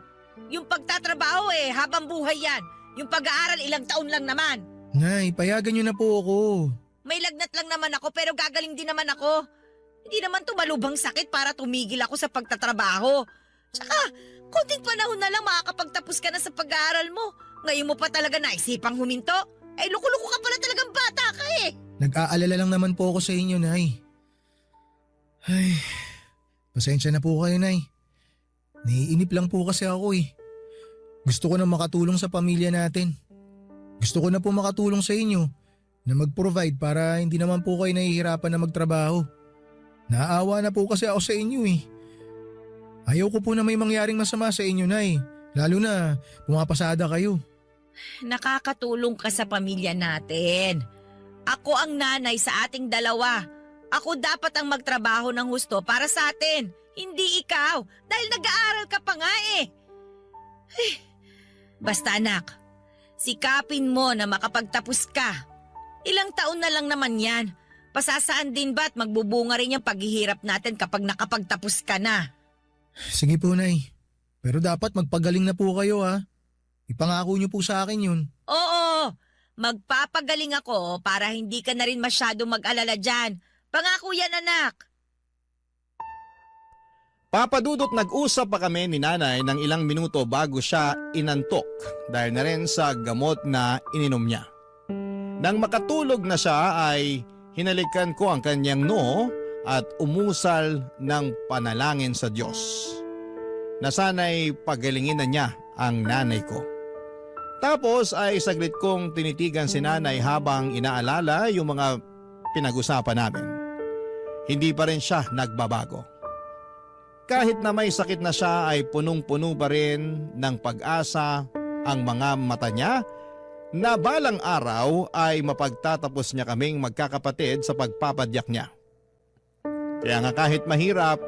Yung pagtatrabaho habang buhay yan. Yung pag-aaral ilang taon lang naman. Nay, payagan niyo na po ako. May lagnat lang naman ako pero gagaling din naman ako. Hindi naman tumalubang sakit para tumigil ako sa pagtatrabaho. Tsaka, konting panahon na lang makakapagtapos ka na sa pag-aaral mo. Ngayon mo pa talaga naisipang huminto? Luko-luko ka pala talagang bata ka eh. Nag-aalala lang naman po ako sa inyo, Nay. Ay, pasensya na po kayo, Nay. Naiinip lang po kasi ako eh. Gusto ko na makatulong sa pamilya natin. Gusto ko na po makatulong sa inyo na mag-provide para hindi naman po kayo nahihirapan na magtrabaho. Naawa na po kasi ako sa inyo eh. Ayaw ko po na may mangyaring masama sa inyo, Nay. Lalo na pumapasada kayo. Nakakatulong ka sa pamilya natin. Ako ang nanay sa ating dalawa. Ako dapat ang magtrabaho ng husto para sa atin. Hindi ikaw, dahil nag-aaral ka pa nga eh. Basta anak, sikapin mo na makapagtapos ka. Ilang taon na lang naman yan. Pasasaan din ba at magbubunga rin yung paghihirap natin kapag nakapagtapos ka na? Sige po, Nay. Pero dapat magpagaling na po kayo ha. Ipangako niyo po sa akin yun. Oo, magpapagaling ako para hindi ka na rin masyado mag-alala dyan. Pangako yan anak. Papadudot nag-usap pa kami ni nanay ng ilang minuto bago siya inantok dahil na rin sa gamot na ininom niya. Nang makatulog na siya ay hinalikan ko ang kanyang noo at umusal ng panalangin sa Diyos na sana'y pagalingin na niya ang nanay ko. Tapos ay saglit kong tinitigan si nanay habang inaalala yung mga pinag-usapan namin. Hindi pa rin siya nagbabago. Kahit na may sakit na siya ay punong-puno pa rin ng pag-asa ang mga mata niya na balang araw ay mapagtatapos niya kaming magkakapatid sa pagpapadyak niya. Kaya nga kahit mahirap,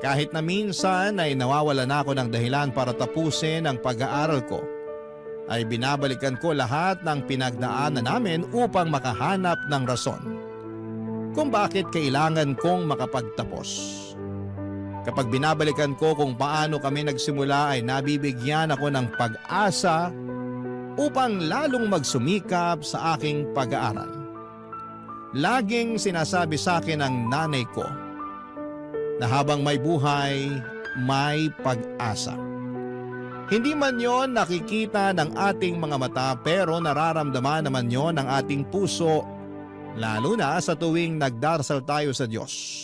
kahit na minsan ay nawawala na ako ng dahilan para tapusin ang pag-aaral ko, ay binabalikan ko lahat ng pinagdaanan namin upang makahanap ng rason kung bakit kailangan kong makapagtapos. Kapag binabalikan ko kung paano kami nagsimula ay nabibigyan ako ng pag-asa upang lalong magsumikap sa aking pag-aaral. Laging sinasabi sa akin ng nanay ko na habang may buhay, may pag-asa. Hindi man yon nakikita ng ating mga mata pero nararamdaman naman yon ng ating puso, lalo na sa tuwing nagdarasal tayo sa Diyos.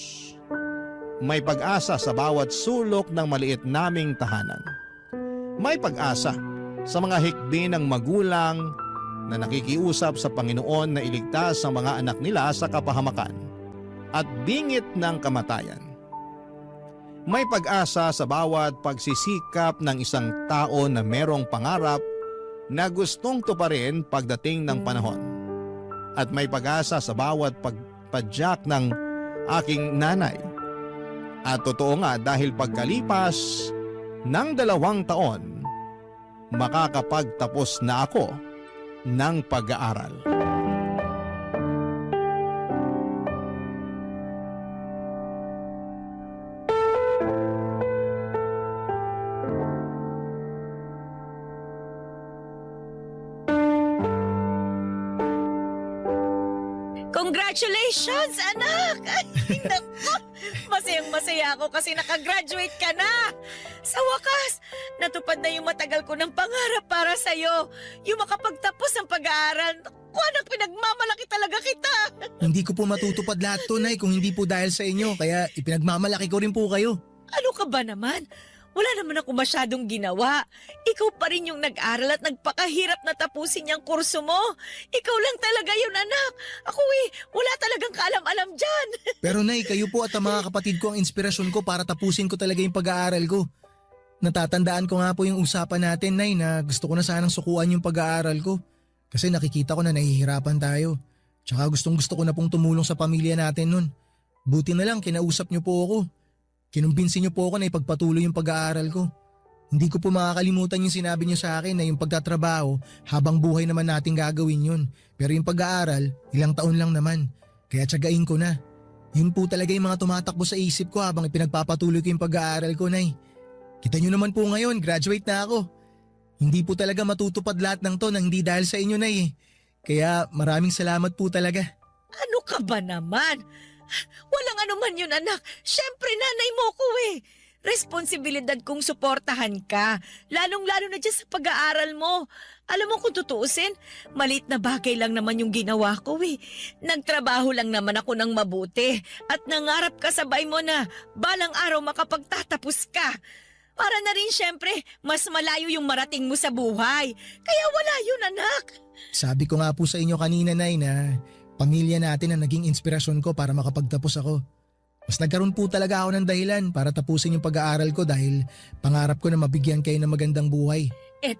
May pag-asa sa bawat sulok ng maliit naming tahanan. May pag-asa sa mga hikbi ng magulang na nakikiusap sa Panginoon na iligtas ang mga anak nila sa kapahamakan at bingit ng kamatayan. May pag-asa sa bawat pagsisikap ng isang tao na merong pangarap na gustong tuparin pagdating ng panahon. At may pag-asa sa bawat pagpadyak ng aking nanay. At totoo nga dahil pagkalipas ng 2 taon, makakapagtapos na ako ng pag-aaral. Congratulations, anak! Ay, naku! Masayang-masaya ako kasi nakagraduate ka na! Sa wakas, natupad na yung matagal ko ng pangarap para sa'yo. Yung makapagtapos ng pag-aaral. Naku, anak, pinagmamalaki talaga kita! Hindi ko po matutupad lahat to, Nay, kung hindi po dahil sa inyo. Kaya ipinagmamalaki ko rin po kayo. Ano ka ba naman? Wala naman ako masyadong ginawa. Ikaw pa rin yung nag-aral at nagpakahirap na tapusin yung kurso mo. Ikaw lang talaga yun, anak. Ako wala talagang kaalam-alam dyan. Pero Nay, kayo po at ang mga kapatid ko ang inspirasyon ko para tapusin ko talaga yung pag-aaral ko. Natatandaan ko nga po yung usapan natin, Nay, na gusto ko na sanang sukuan yung pag-aaral ko. Kasi nakikita ko na nahihirapan tayo. Tsaka gustong-gusto ko na pong tumulong sa pamilya natin nun. Buti na lang, kinausap niyo po ako. Kinumbinsi niyo po ako na ipagpatuloy yung pag-aaral ko. Hindi ko po makakalimutan yung sinabi niyo sa akin na yung pagtatrabaho, habang buhay naman natin gagawin yun. Pero yung pag-aaral, ilang taon lang naman. Kaya tiyagain ko na. Yun po talaga yung mga tumatakbo sa isip ko habang ipinagpapatuloy ko yung pag-aaral ko, Nay. Kita niyo naman po ngayon, graduate na ako. Hindi po talaga matutupad lahat ng to nang hindi dahil sa inyo, Nay. Kaya maraming salamat po talaga. Ano ka ba naman? Walang anuman yun, anak. Siyempre, nanay mo ko eh. Responsibilidad kong suportahan ka. Lalong-lalo na dyan sa pag-aaral mo. Alam mo kung tutuusin, maliit na bagay lang naman yung ginawa ko eh. Nagtrabaho lang naman ako ng mabuti. At nangarap ka sabay mo na balang araw makapagtatapos ka. Para na rin siyempre, mas malayo yung marating mo sa buhay. Kaya wala yun, anak. Sabi ko nga po sa inyo kanina, Nay, na pamilya natin ang naging inspirasyon ko para makapagtapos ako. Mas nagkaroon po talaga ako ng dahilan para tapusin yung pag-aaral ko dahil pangarap ko na mabigyan kayo ng magandang buhay.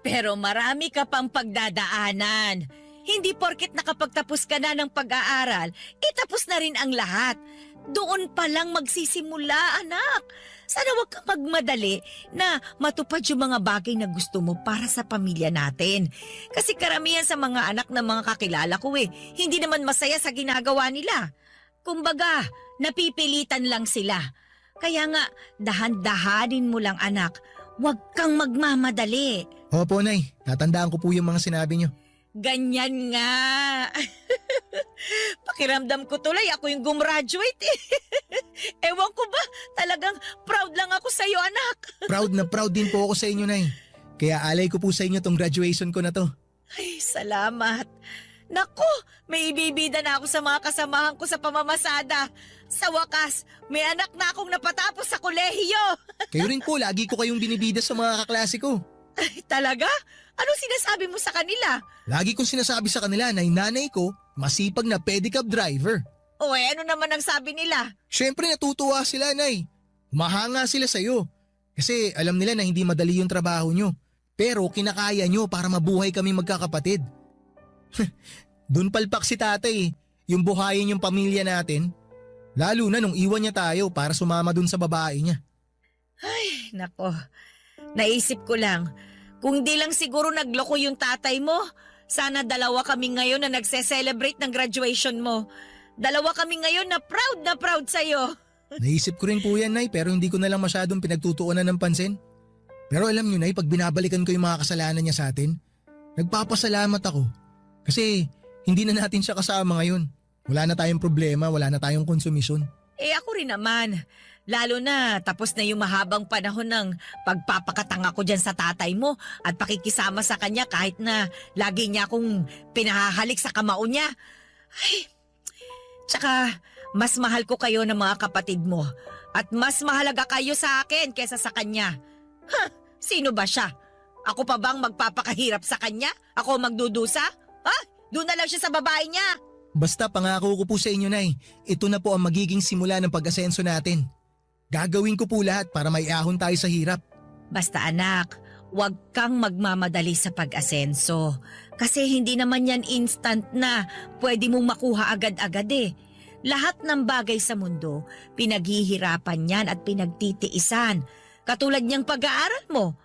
Pero marami ka pang pagdadaanan. Hindi porket nakapagtapos ka na ng pag-aaral, itapos na rin ang lahat. Doon pa lang magsisimula, anak. Sana wag kang magmadali na matupad yung mga bagay na gusto mo para sa pamilya natin. Kasi karamihan sa mga anak ng mga kakilala ko hindi naman masaya sa ginagawa nila. Kumbaga, napipilitan lang sila. Kaya nga, dahan-dahanin mo lang, anak. Huwag kang magmamadali. Opo, Nay. Tatandaan ko po yung mga sinabi niyo. Ganyan nga. Pakiramdam ko tuloy ako yung gumraduate eh. Ewan ko ba, talagang proud lang ako sa'yo, anak. Proud na proud din po ako sa inyo, Nay. Kaya alay ko po sa inyo tong graduation ko na to. Ay, salamat. Naku, may ibibida na ako sa mga kasamahan ko sa pamamasada. Sa wakas, may anak na akong napatapos sa kolehiyo. Kayo rin po, lagi ko kayong binibida sa mga kaklase ko. Ay, talaga? Anong sinasabi mo sa kanila? Lagi kong sinasabi sa kanila na yung nanay ko, masipag na pedicab driver. O ano naman ang sabi nila? Siyempre natutuwa sila, Nay. Humahanga sila sa'yo. Kasi alam nila na hindi madali yung trabaho nyo. Pero kinakaya nyo para mabuhay kami magkakapatid. Doon palpak si tatay, yung buhayin yung pamilya natin. Lalo na nung iwan niya tayo para sumama dun sa babae niya. Ay, nako. Naisip ko lang, kung di lang siguro nagloko yung tatay mo, sana dalawa kami ngayon na nagse-celebrate ng graduation mo. Dalawa kami ngayon na proud sa'yo. Naisip ko rin po yan, Nay, pero hindi ko na lang masyadong pinagtutuunan ng pansin. Pero alam niyo, Nay, pag binabalikan ko yung mga kasalanan niya sa atin, nagpapasalamat ako. Kasi hindi na natin siya kasama ngayon. Wala na tayong problema, wala na tayong konsumisyon. Ako rin naman. Lalo na tapos na yung mahabang panahon ng pagpapakatanga ko dyan sa tatay mo at pakikisama sa kanya kahit na lagi niya akong pinahahalik sa kamao niya. Ay, tsaka mas mahal ko kayo ng mga kapatid mo at mas mahalaga kayo sa akin kesa sa kanya. Sino ba siya? Ako pa bang magpapakahirap sa kanya? Ako magdudusa? Doon na lang siya sa babae niya. Basta pangako ko po sa inyo, Nay, ito na po ang magiging simula ng pag-asenso natin. Gagawin ko po lahat para maiahon tayo sa hirap. Basta anak, huwag kang magmamadali sa pag-asenso. Kasi hindi naman yan instant na pwede mong makuha agad-agad eh. Lahat ng bagay sa mundo, pinaghihirapan yan at pinagtitiisan. Katulad niyang pag-aaral mo.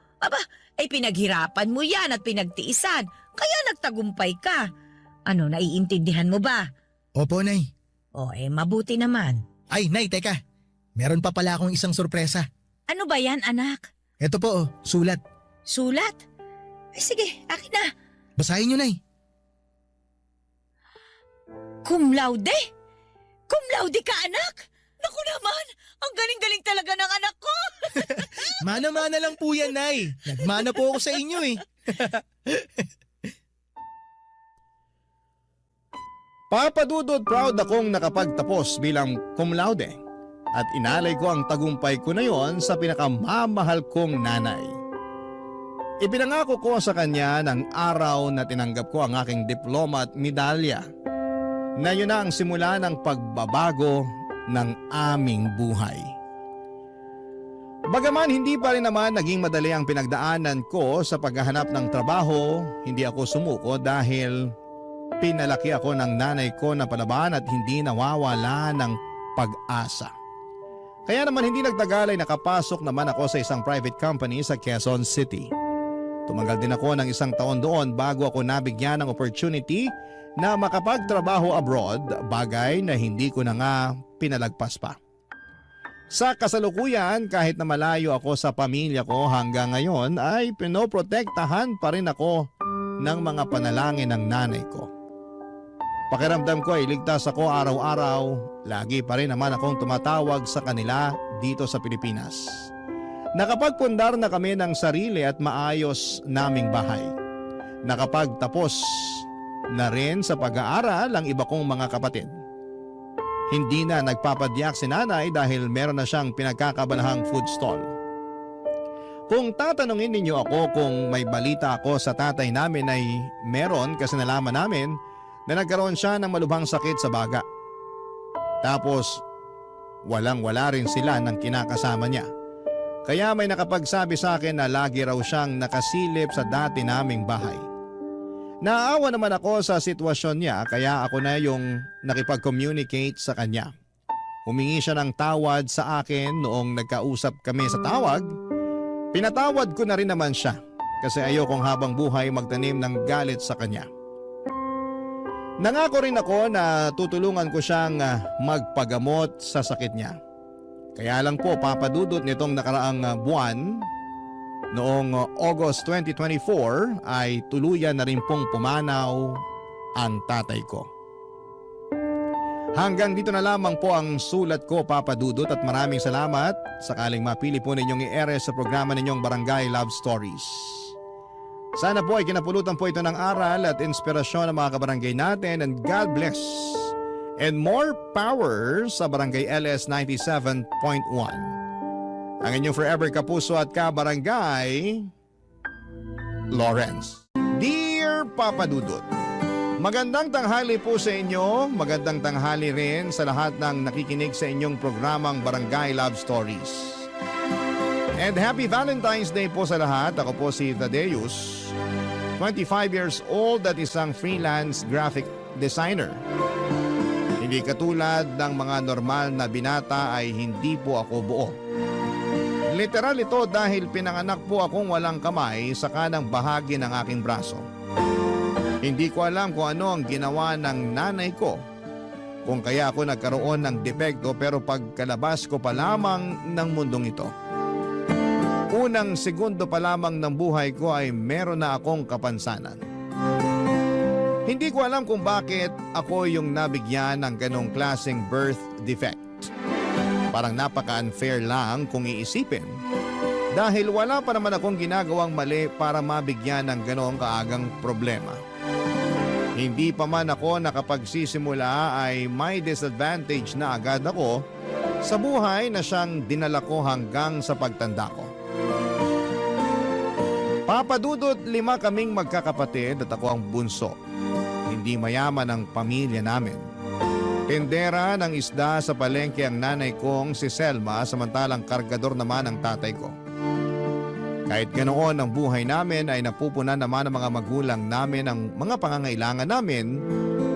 Ay pinaghirapan mo yan at pinagtiisan. Kaya nagtagumpay ka. Ano, naiintindihan mo ba? Opo, Nay. Mabuti naman. Ay, Nay, teka. Meron pa pala akong isang sorpresa. Ano ba yan, anak? Ito po, sulat. Sulat? Ay sige, akin na. Basahin niyo, Nay. Cum laude? Cum laude ka, anak? Naku naman, ang galing-galing talaga ng anak ko. Mana-mana lang po yan, Nay. Nagmana po ako sa inyo eh. Papa Dudut, proud akong nakapagtapos bilang cum laude at inalay ko ang tagumpay ko na yon sa pinakamamahal kong nanay. Ipinangako ko sa kanya ng araw na tinanggap ko ang aking diploma at medalya na yun na ang simula ng pagbabago ng aming buhay. Bagaman hindi pa rin naman naging madali ang pinagdaanan ko sa paghahanap ng trabaho, hindi ako sumuko dahil pinalaki ako ng nanay ko na palaban at hindi nawawala ng pag-asa. Kaya naman hindi nagtagal ay nakapasok naman ako sa isang private company sa Quezon City. Tumagal din ako ng 1 taon doon bago ako nabigyan ng opportunity na makapagtrabaho abroad, bagay na hindi ko na nga pinalagpas pa. Sa kasalukuyan, kahit na malayo ako sa pamilya ko hanggang ngayon ay pinoprotektahan pa rin ako ng mga panalangin ng nanay ko. Pakiramdam ko ay ligtas ako araw-araw, lagi pa rin naman akong tumatawag sa kanila dito sa Pilipinas. Nakapagpundar na kami ng sarili at maayos naming bahay. Nakapagtapos na rin sa pag-aaral ang iba kong mga kapatid. Hindi na nagpapadiyak si nanay dahil meron na siyang pinagkakabalahang food stall. Kung tatanungin ninyo ako kung may balita ako sa tatay namin ay meron kasi nalaman namin na nagkaroon siya ng malubhang sakit sa baga. Tapos walang-wala rin sila ng kinakasama niya. Kaya may nakapagsabi sa akin na lagi raw siyang nakasilip sa dati naming bahay. Naawa naman ako sa sitwasyon niya kaya ako na yung nakipag-communicate sa kanya. Humingi siya ng tawad sa akin noong nagkausap kami sa tawag. Pinatawad ko na rin naman siya kasi ayokong habang buhay magtanim ng galit sa kanya. Nangako rin ako na tutulungan ko siyang magpagamot sa sakit niya. Kaya lang po papadudot nitong nakaraang buwan, noong August 2024 ay tuluyan na rin pong pumanaw ang tatay ko. Hanggang dito na lamang po ang sulat ko, Papa Dudut, at maraming salamat sakaling mapili po ninyong i-ere sa programa ninyong Barangay Love Stories. Sana po ay kinapulutan po ito ng aral at inspirasyon ng mga kabarangay natin, and God bless and more power sa Barangay LS 97.1. Ang inyong forever kapuso at kabarangay, Lawrence. Dear Papa Dudut, magandang tanghali po sa inyo, magandang tanghali rin sa lahat ng nakikinig sa inyong programang Barangay Love Stories. And happy Valentine's Day po sa lahat. Ako po si Thaddeus, 25 years old at isang freelance graphic designer. Hindi katulad ng mga normal na binata ay hindi po ako buo. Literal ito dahil pinanganak po akong walang kamay sa kanang bahagi ng aking braso. Hindi ko alam kung ano ang ginawa ng nanay ko, kung kaya ako nagkaroon ng depekto, pero pagkalabas ko pa lamang ng mundong ito, unang segundo pa lamang ng buhay ko ay meron na akong kapansanan. Hindi ko alam kung bakit ako yung nabigyan ng ganong klaseng birth defect. Parang napaka-unfair lang kung iisipin. Dahil wala pa naman akong ginagawang mali para mabigyan ng ganong kaagang problema. Hindi pa man ako nakapagsisimula ay may disadvantage na agad ako sa buhay na siyang dinala ko hanggang sa pagtanda ko. Papadudot, 5 kaming magkakapatid at ako ang bunso. Hindi mayaman ang pamilya namin. Tendera ng isda sa palengke ang nanay kong si Selma, samantalang kargador naman ang tatay ko. Kahit ganoon ang buhay namin ay napupunan naman ng mga magulang namin ang mga pangangailangan namin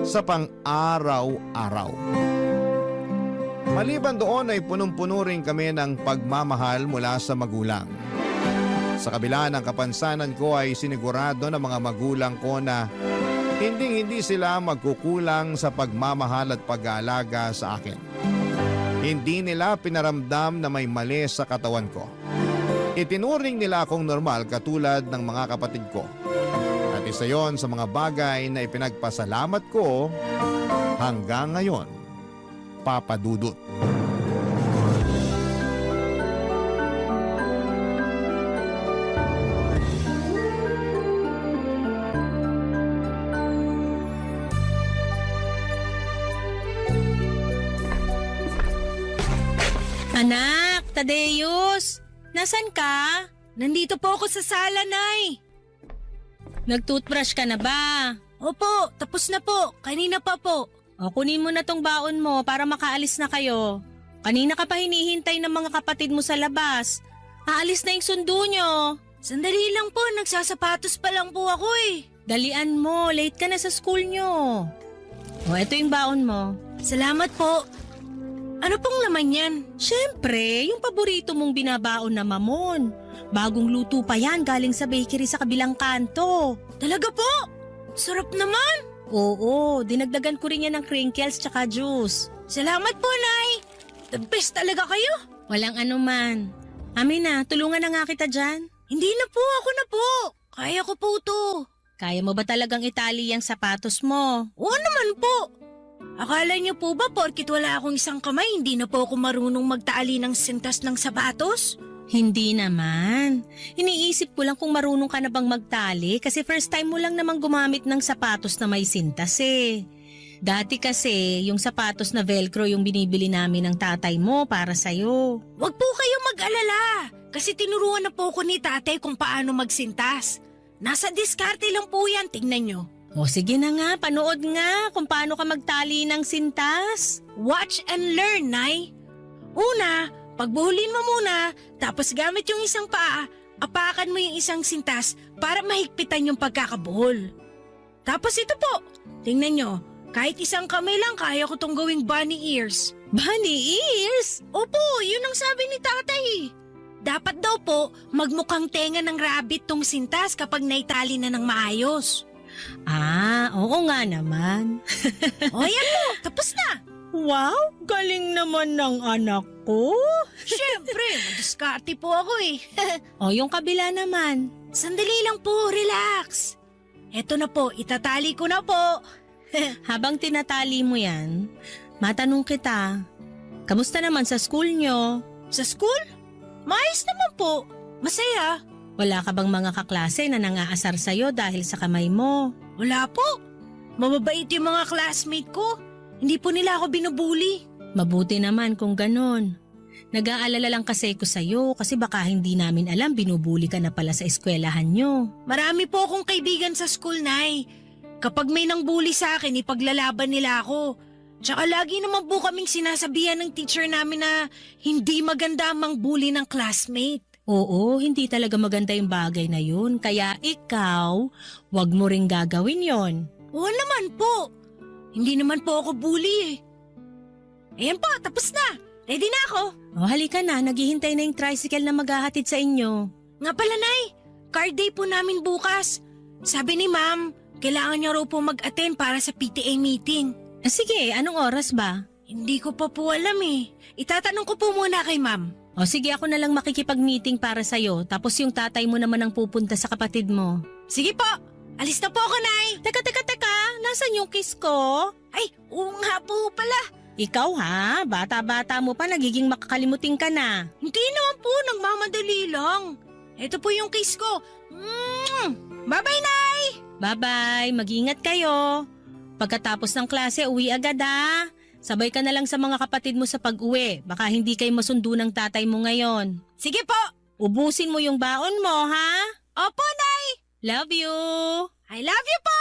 sa pang-araw-araw. Maliban doon ay punong-puno rin kami ng pagmamahal mula sa magulang. Sa kabila ng kapansanan ko ay sinigurado ng mga magulang ko na hindi sila magkukulang sa pagmamahal at pag-aalaga sa akin. Hindi nila pinaramdam na may mali sa katawan ko. Itinuring nila akong normal katulad ng mga kapatid ko. At isa yon sa mga bagay na ipinagpasalamat ko Hanggang ngayon, Papa Dudut. Anak, Tadeus, nasan ka? Nandito po ako sa sala, Nay. Nag-toothbrush ka na ba? Opo, tapos na po. Kanina pa po. O, kunin mo na tong baon mo para makaalis na kayo. Kanina ka pa hinihintay ng mga kapatid mo sa labas. Aalis na yung sundo nyo. Sandali lang po, nagsasapatos pa lang po ako eh. Dalian mo, late ka na sa school nyo. O, eto yung baon mo. Salamat po. Ano pong laman yan? Siyempre, yung paborito mong binabaon na mamon. Bagong luto pa yan galing sa bakery sa kabilang kanto. Talaga po? Sarap naman. Oo, dinagdagan ko rin yan ng crinkles tsaka juice. Salamat po, Nay. The best talaga kayo. Walang anuman. Amin na, tulungan na nga kita dyan. Hindi na po, ako na po. Kaya ko po to. Kaya mo ba talagang itali yung sapatos mo? Oo naman po. Akala niyo po ba porkit wala akong isang kamay, hindi na po ako marunong magtaali ng sintas ng sapatos? Hindi naman. Iniisip ko lang kung marunong ka na bang magtali kasi first time mo lang namang gumamit ng sapatos na may sintas eh. Dati kasi yung sapatos na velcro yung binibili namin ng tatay mo para sa'yo. Wag po kayo mag-alala kasi tinuruan na po ko ni tatay kung paano magsintas. Nasa diskarte lang po yan, tingnan nyo. O sige na nga, panood nga kung paano ka magtali ng sintas. Watch and learn, Nay. Una, pagbuhulin mo muna, tapos gamit yung isang paa, apakan mo yung isang sintas para mahigpitan yung pagkakabuhol. Tapos ito po, tingnan nyo, kahit isang kamay lang kaya ko tong gawing bunny ears. Bunny ears? Opo, yun ang sabi ni tatay. Dapat daw po magmukhang tenga ng rabbit tong sintas kapag naitali na ng maayos. Ah, oo nga naman. O yan po, tapos na. Wow, galing naman ng anak ko. Siyempre, madiskarte po ako eh. O yung kabila naman. Sandali lang po, relax. Eto na po, itatali ko na po. Habang tinatali mo yan, matanong kita, kamusta naman sa school nyo? Sa school? Maayos naman po, masaya. Wala ka bang mga kaklase na nangaasar sa'yo dahil sa kamay mo? Wala po. Mababait yung mga classmate ko. Hindi po nila ako binubuli. Mabuti naman kung ganon. Nag-aalala lang kasi ko sa'yo kasi baka hindi namin alam binubuli ka na pala sa eskwelahan nyo. Marami po akong kaibigan sa school, Nay. Kapag may nang bully sa akin, ipaglalaban nila ako. Tsaka lagi naman po kaming sinasabihan ng teacher namin na hindi maganda ang bully ng classmate. Oo, hindi talaga maganda yung bagay na yun. Kaya ikaw, wag mo ring gagawin yon. Oo naman po. Hindi naman po ako bully eh. Ayan po, tapos na. Ready na ako. O halika na, naghihintay na yung tricycle na maghahatid sa inyo. Nga pala, Nay, card day po namin bukas. Sabi ni Ma'am, kailangan niya raw po mag-attend para sa PTA meeting. Sige, anong oras ba? Hindi ko pa po alam eh. Itatanong ko po muna kay Ma'am. O sige, ako na lang makikipag-meeting para sa'yo. Tapos yung tatay mo naman ang pupunta sa kapatid mo. Sige po, alis na po ako, Nay. Teka, nasan yung kiss ko? Ay, oo nga po pala. Ikaw ha, bata-bata mo pa nagiging makakalimutin ka na. Hindi naman po, nagmamadali lang. Ito po yung kiss ko. Bye-bye, Nay! Bye-bye, mag-ingat kayo. Pagkatapos ng klase, uwi agad ha. Sabay ka na lang sa mga kapatid mo sa pag-uwi. Baka hindi kayo masundo ng tatay mo ngayon. Sige po! Ubusin mo yung baon mo, ha? Opo, Nay! Love you! I love you po!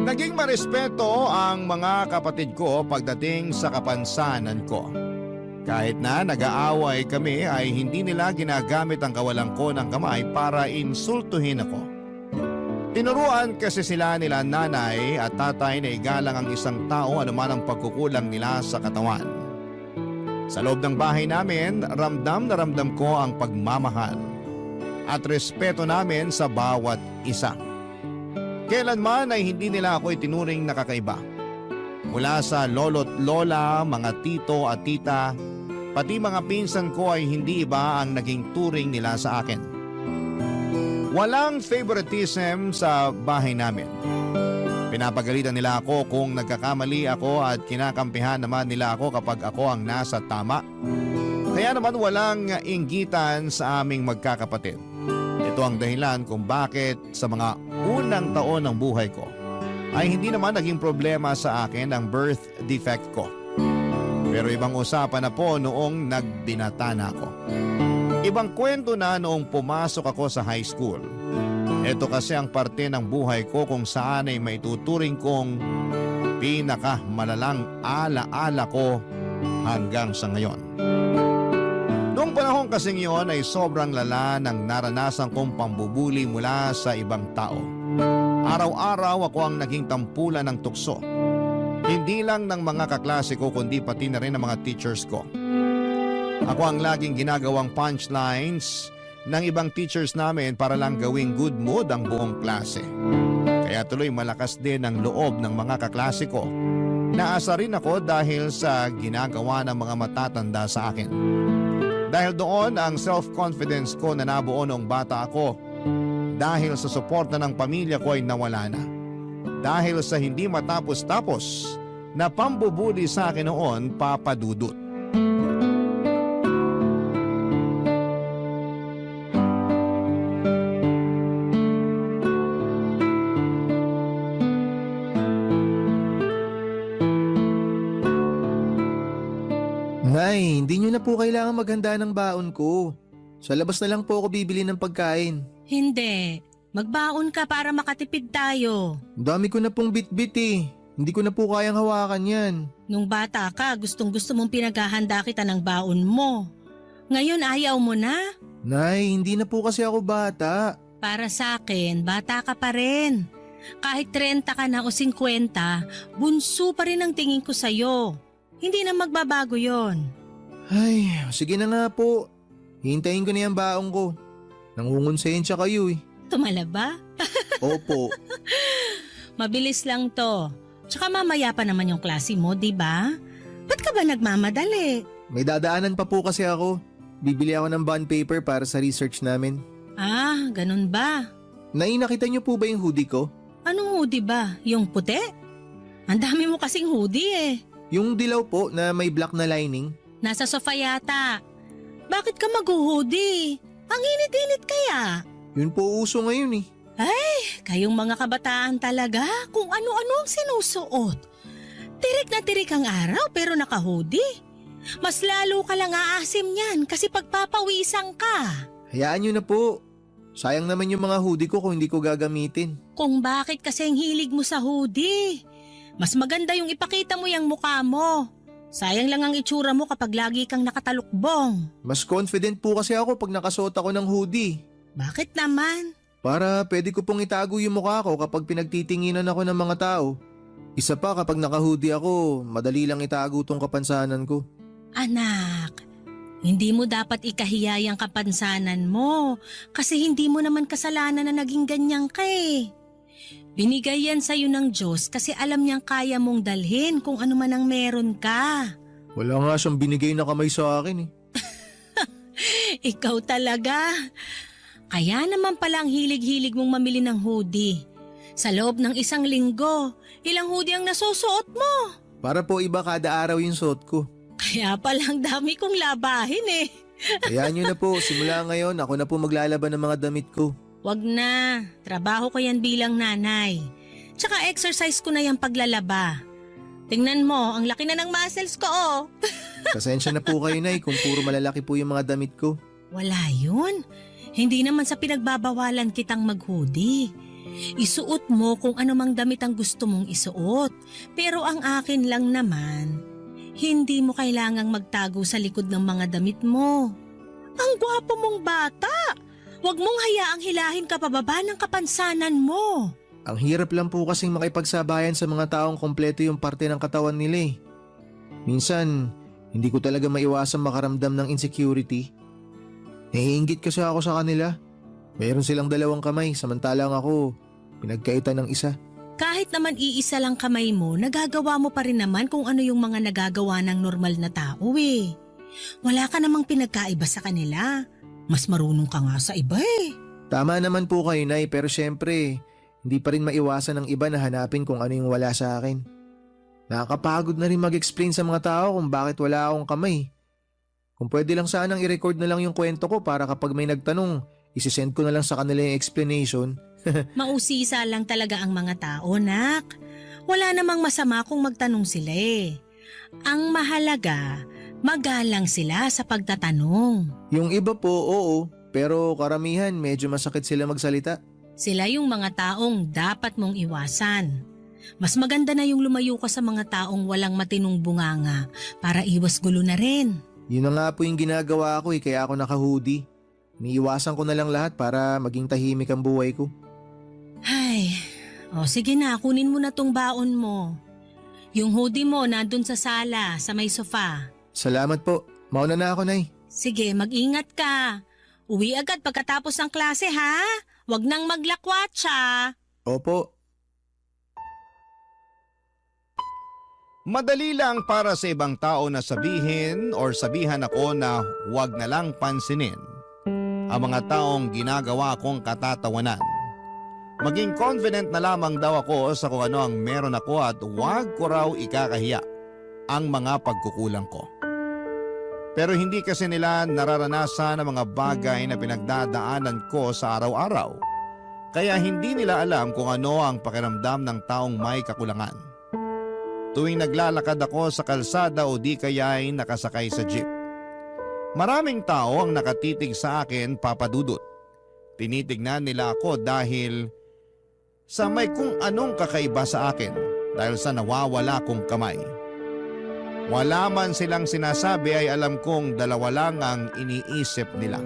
Naging marespeto ang mga kapatid ko pagdating sa kapansanan ko. Kahit na nag-aaway kami ay hindi nila ginagamit ang kawalang ko ng kamay para insultuhin ako. Tinuruan kasi sila nila nanay at tatay na igalang ang isang tao anuman ang pagkukulang nila sa katawan. Sa loob ng bahay namin, ramdam na ramdam ko ang pagmamahal at respeto namin sa bawat isa. Kailanman ay hindi nila ako itinuring na kakaiba. Mula sa lolo't lola, mga tito at tita, pati mga pinsan ko ay hindi iba ang naging turing nila sa akin. Walang favoritism sa bahay namin. Pinapagalitan nila ako kung nagkakamali ako at kinakampihan naman nila ako kapag ako ang nasa tama. Kaya naman walang inggitan sa aming magkakapatid. Ito ang dahilan kung bakit sa mga unang taon ng buhay ko ay hindi naman naging problema sa akin ang birth defect ko. Pero ibang usapan na po noong nagbinata na ako. Ibang kwento na noong pumasok ako sa high school. Ito kasi ang parte ng buhay ko kung saan ay maituturing kong pinakamalalang ala-ala ko hanggang sa ngayon. Noong panahon kasing yon ay sobrang lala ng naranasan kong pambubuli mula sa ibang tao. Araw-araw ako ang naging tampulan ng tukso. Hindi lang ng mga kaklase ko kundi pati na rin ng mga teachers ko. Ako ang laging ginagawang punchlines ng ibang teachers namin para lang gawing good mood ang buong klase. Kaya tuloy malakas din ang loob ng mga kaklase ko. Naasa rin ako dahil sa ginagawa ng mga matatanda sa akin. Dahil doon ang self-confidence ko na nabuo noong bata ako. Dahil sa suporta ng pamilya ko ay nawala na. Dahil sa hindi matapos-tapos na pambubuli sa akin noon, Papa Dudut. Nay, hindi nyo na po kailangan maghanda ng baon ko. Sa labas na lang po ako bibili ng pagkain. Hindi. Magbaon ka para makatipid tayo. Ang dami ko na pong bit-bit eh. Hindi ko na po kayang hawakan yan. Nung bata ka, gustong-gusto mong pinaghahanda kita ng baon mo. Ngayon ayaw mo na? Nay, hindi na po kasi ako bata. Para sa akin, bata ka pa rin. Kahit 30 ka na o 50, bunso pa rin ang tingin ko sa'yo. Hindi na magbabago yon. Ay, sige na nga po. Hintayin ko na yung baon ko. Nangungonsensya kayo eh. Tumala ba? Opo. Mabilis lang to. Tsaka mamaya pa naman yung klase mo, di ba? Ba't ka ba nagmamadali? May dadaanan pa po kasi ako. Bibili ako ng bond paper para sa research namin. Ah, ganun ba? Nay, nakita niyo po ba yung hoodie ko? Anong hoodie ba? Yung puti? Ang dami mo kasing hoodie eh. Yung dilaw po na may black na lining. Nasa sofa yata. Bakit ka mag-hoodie? Ang init-init kaya. Yun po uso ngayon eh. Kayong mga kabataan talaga kung ano-ano ang sinusuot. Tirik na tirik ang araw pero naka-hoodie. Mas lalo ka lang aasim niyan kasi pagpapawisan ka. Hayaan niyo na po. Sayang naman yung mga hoodie ko kung hindi ko gagamitin. Kung bakit kasi ang hilig mo sa hoodie. Mas maganda yung ipakita mo yung mukha mo. Sayang lang ang itsura mo kapag lagi kang nakatalukbong. Mas confident po kasi ako pag nakasuot ako ng hoodie. Bakit naman? Para pwede ko pong itago yung mukha ko kapag pinagtitinginan ako ng mga tao. Isa pa kapag naka-hoodie ako, madali lang itago tong kapansanan ko. Anak, hindi mo dapat ikahiya yung kapansanan mo kasi hindi mo naman kasalanan na naging ganyan ka eh. Binigay yan sa'yo ng Diyos kasi alam niyang kaya mong dalhin kung ano man ang meron ka. Wala nga siyang binigay na kamay sa akin eh. Ikaw talaga. Kaya naman pala ang hilig-hilig mong mamili ng hoodie. Sa loob ng 1 linggo, ilang hoodie ang nasusuot mo? Para po iba kada araw yung suot ko. Kaya palang dami kong labahin eh. Hayaan niyo na po, simula ngayon ako na po maglalaban ng mga damit ko. Wag na, trabaho ko yan bilang nanay. Tsaka exercise ko na yung paglalaba. Tingnan mo, ang laki na ng muscles ko oh. Pasensya na po kayo, Nay, kung puro malalaki po yung mga damit ko. Wala yun. Hindi naman sa pinagbabawalan kitang mag-hoodie. Isuot mo kung anumang damit ang gusto mong isuot. Pero ang akin lang naman, hindi mo kailangang magtago sa likod ng mga damit mo. Ang gwapo mong bata! Huwag mong hayaang hilahin ka pababa ng kapansanan mo. Ang hirap lang po kasing makipagsabayan sa mga taong kompleto yung parte ng katawan nila eh. Minsan, hindi ko talaga maiwasang makaramdam ng insecurity. Naiinggit kasi ako sa kanila. Mayroon silang 2 kamay, samantalang ako, pinagkaitan ng isa. Kahit naman iisa lang kamay mo, nagagawa mo pa rin naman kung ano yung mga nagagawa ng normal na tao eh. Wala ka namang pinagkaiba sa kanila. Mas marunong ka nga sa iba eh. Tama naman po kayo, Nay, pero syempre, hindi pa rin maiwasan ng iba na hanapin kung ano yung wala sa akin. Nakakapagod na rin mag-explain sa mga tao kung bakit wala akong kamay. Kung pwede lang sanang i-record na lang yung kwento ko para kapag may nagtanong, isisend ko na lang sa kanila yung explanation. Mausisa lang talaga ang mga tao, nak. Wala namang masama kung magtanong sila eh. Ang mahalaga, magalang sila sa pagtatanong. Yung iba po, oo, pero karamihan medyo masakit sila magsalita. Sila yung mga taong dapat mong iwasan. Mas maganda na yung lumayo ka sa mga taong walang matinong bunganga para iwas gulo na rin. Yun na nga po yung ginagawa ko kaya ako naka-hoodie. Niiwasan ko na lang lahat para maging tahimik ang buhay ko. Ay, sige na, kunin mo na tong baon mo. Yung hoodie mo nandun sa sala, sa may sofa. Salamat po. Mauna na ako, Nay. Sige, mag-ingat ka. Uwi agad pagkatapos ng klase ha. Huwag nang maglakwatsa. Opo. Madali lang para sa ibang tao na sabihin or sabihan ako na huwag na lang pansinin ang mga taong ginagawa kong katatawanan. Maging confident na lamang daw ako sa kung ano ang meron ako at huwag ko raw ikakahiya ang mga pagkukulang ko. Pero hindi kasi nila nararanasan ang mga bagay na pinagdadaanan ko sa araw-araw. Kaya hindi nila alam kung ano ang pakiramdam ng taong may kakulangan. Tuwing naglalakad ako sa kalsada o di kaya ay nakasakay sa jeep. Maraming tao ang nakatitig sa akin, Papa Dudut. Tinitignan nila ako dahil sa may kung anong kakaiba sa akin dahil sa nawawala kong kamay. Wala man silang sinasabi ay alam kong dalawa lang ang iniisip nila.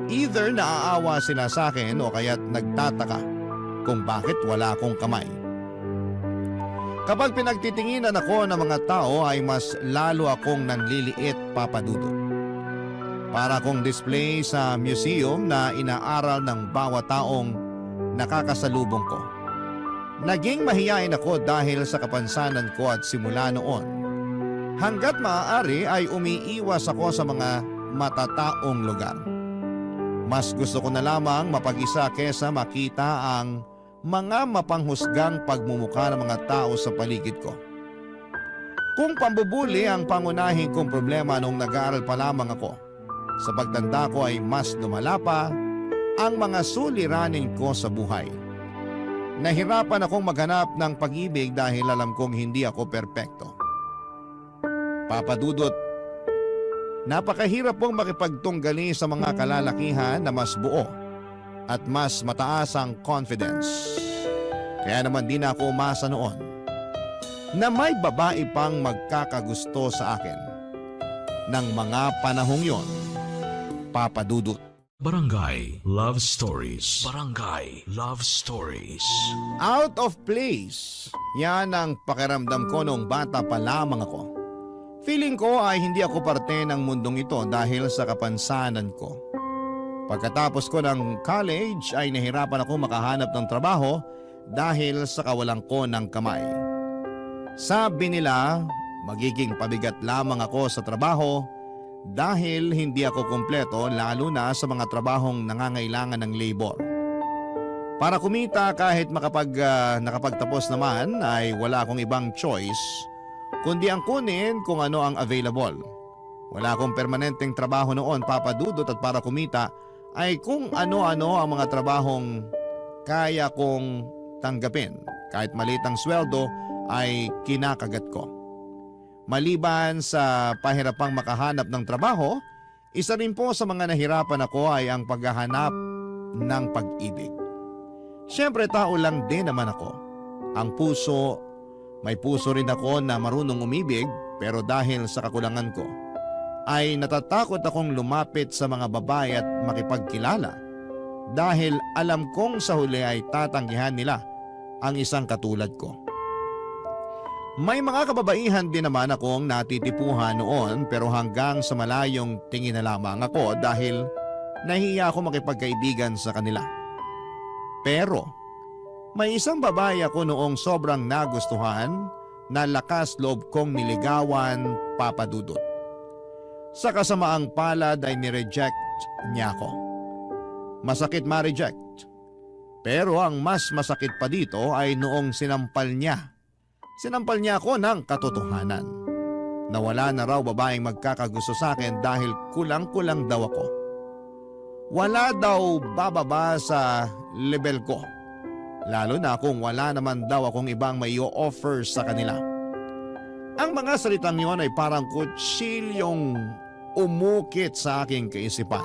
Either naaawa sila sa akin o kaya't nagtataka kung bakit wala akong kamay. Kapag pinagtitinginan ako ng mga tao ay mas lalo akong nanliliit, Papa Dudut. Para akong display sa museum na inaaral ng bawat taong nakakasalubong ko. Naging mahiyain ako dahil sa kapansanan ko at simula noon. Hanggat maaari ay umiiwas ako sa mga matataong lugar. Mas gusto ko na lamang mapag-isa kesa makita ang mga mapanghusgang pagmumukha ng mga tao sa paligid ko. Kung pambubuli ang pangunahing kong problema nung nag-aaral pa lamang ako, sa pagtanda ko ay mas lumala pa ang mga suliranin ko sa buhay. Nahirapan akong maghanap ng pag-ibig dahil alam kong hindi ako perpekto. Papa Dudut, napakahirap pong makipagtunggali sa mga kalalakihan na mas buo at mas mataas ang confidence. Kaya naman di na ako umasa noon na may babae pang magkakagusto sa akin ng mga panahong yon, Papa Dudut. Barangay Love Stories. Barangay Love Stories. Out of place. Yan ang pakiramdam ko nung bata pa lamang ako. Feeling ko ay hindi ako parte ng mundong ito dahil sa kapansanan ko. Pagkatapos ko ng college ay nahirapan ako makahanap ng trabaho dahil sa kawalan ko ng kamay. Sabi nila, magiging pabigat lamang ako sa trabaho dahil hindi ako kumpleto lalo na sa mga trabahong nangangailangan ng labor. Para kumita kahit nakapagtapos naman ay wala akong ibang choice kundi ang kunin kung ano ang available. Wala akong permanenteng trabaho noon, Papa Dudut, at para kumita ay kung ano-ano ang mga trabahong kaya kong tanggapin. Kahit maliit ang sweldo ay kinakagat ko. Maliban sa pahirapang makahanap ng trabaho, isa rin po sa mga nahirapan ako ay ang paghahanap ng pag-ibig. Siyempre tao lang din naman ako. Ang puso, may puso rin ako na marunong umibig pero dahil sa kakulangan ko, ay natatakot akong lumapit sa mga babae at makipagkilala dahil alam kong sa huli ay tatanggihan nila ang isang katulad ko. May mga kababaihan din naman akong natitipuhan noon pero hanggang sa malayong tingin na lamang ako dahil nahiya ako makipagkaibigan sa kanila. Pero May isang babae ako noong sobrang nagustuhan na lakas loob kong niligawan, Papa Dudut. Sa kasamaang palad ay nireject niya ako. Masakit ma-reject. Pero ang mas masakit pa dito ay noong sinampal niya. Sinampal niya ako ng katotohanan. Na wala na raw babaeng magkakagusto sa akin dahil kulang-kulang daw ako. Wala daw bababa sa level ko. Lalo na kung wala naman daw akong ibang may offer sa kanila. Ang mga salitang yon ay parang kutsilyong umukit sa aking kaisipan.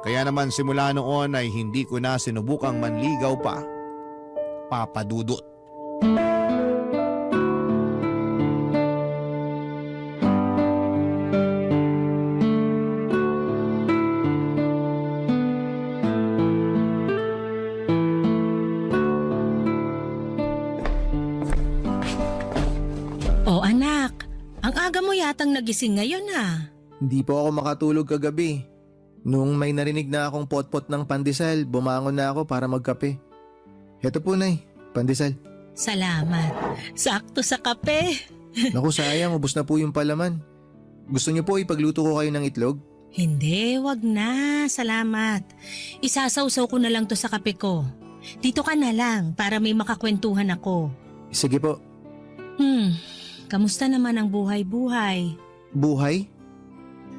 Kaya naman simula noon ay hindi ko na sinubukang manligaw pa, Papa Dudut. O anak, ang aga mo yatang nagising ngayon ha. Hindi po ako makatulog kagabi. Nung may narinig na akong potpot ng pandesal, bumangon na ako para magkape. Heto po, Nay, pandesal. Salamat. Sakto sa kape. Naku, sayang, ubos na po yung palaman. Gusto niyo po ipagluto ko kayo ng itlog? Hindi, wag na. Salamat. Isasawsaw ko na lang to sa kape ko. Dito ka na lang para may makakwentuhan ako. Sige po. Kamusta naman ang buhay-buhay? Buhay?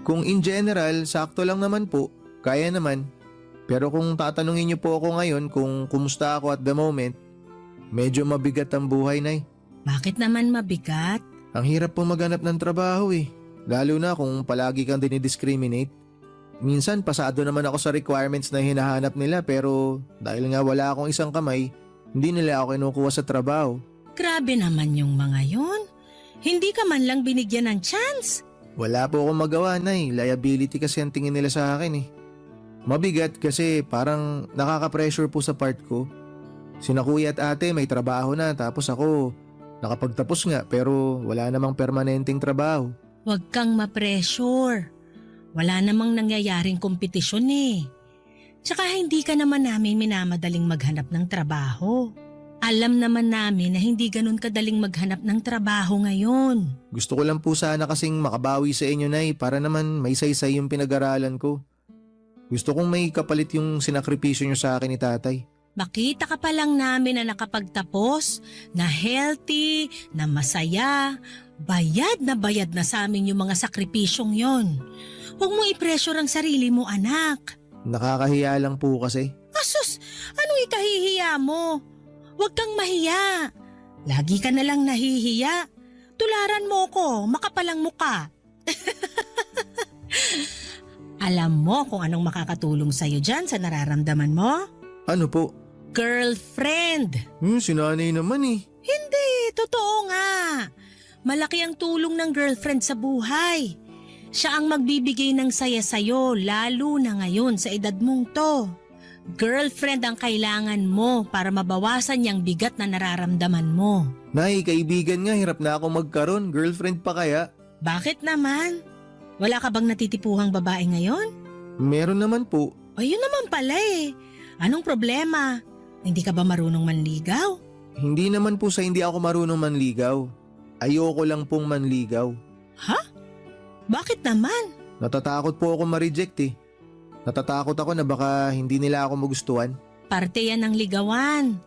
Kung in general, sakto lang naman po. Kaya naman. Pero kung tatanungin niyo po ako ngayon kung kumusta ako at the moment, medyo mabigat ang buhay, Nay. Bakit naman mabigat? Ang hirap po maghanap ng trabaho eh. Lalo na kung palagi kang dinidiscriminate. Minsan pasado naman ako sa requirements na hinahanap nila pero dahil nga wala akong isang kamay, hindi nila ako kinukuha sa trabaho. Grabe naman yung mga yon. Hindi ka man lang binigyan ng chance. Wala po akong magawa, Nay. Liability kasi ang tingin nila sa akin eh. Mabigat kasi parang nakaka-pressure po sa part ko. Sina kuya at ate may trabaho na tapos ako nakapagtapos nga pero wala namang permanenteng trabaho. Huwag kang ma-pressure. Wala namang nangyayaring kompetisyon eh. Tsaka hindi ka naman namin minamadaling maghanap ng trabaho. Alam naman namin na hindi ganun kadaling maghanap ng trabaho ngayon. Gusto ko lang po sana kasing makabawi sa inyo, Nay, para naman may saysay yung pinag-aralan ko. Gusto kong may kapalit yung sinakripisyo nyo sa akin ni tatay. Makita ka pa lang namin na nakapagtapos, na healthy, na masaya, bayad na sa amin yung mga sakripisyong yon. Huwag mo i-pressure ang sarili mo, anak. Nakakahiya lang po kasi. Asus, anong ikahihiya mo? Huwag kang mahiya. Lagi ka nalang nahihiya. Tularan mo ko, makapalang muka. Alam mo kung anong makakatulong sa'yo dyan sa nararamdaman mo? Ano po? Girlfriend. Sinanay naman eh. Hindi, totoo nga. Malaki ang tulong ng girlfriend sa buhay. Siya ang magbibigay ng saya sa'yo lalo na ngayon sa edad mong to. Girlfriend ang kailangan mo para mabawasan yung bigat na nararamdaman mo. Nay, kaibigan nga, hirap na ako magkaroon. Girlfriend pa kaya? Bakit naman? Wala ka bang natitipuhang babae ngayon? Meron naman po. O yun naman pala eh. Anong problema? Hindi ka ba marunong manligaw? Hindi naman po sa hindi ako marunong manligaw. Ayoko lang pong manligaw. Ha? Bakit naman? Natatakot po ako ma-reject eh. Natatakot ako na baka hindi nila ako magustuhan. Parte yan ng ligawan.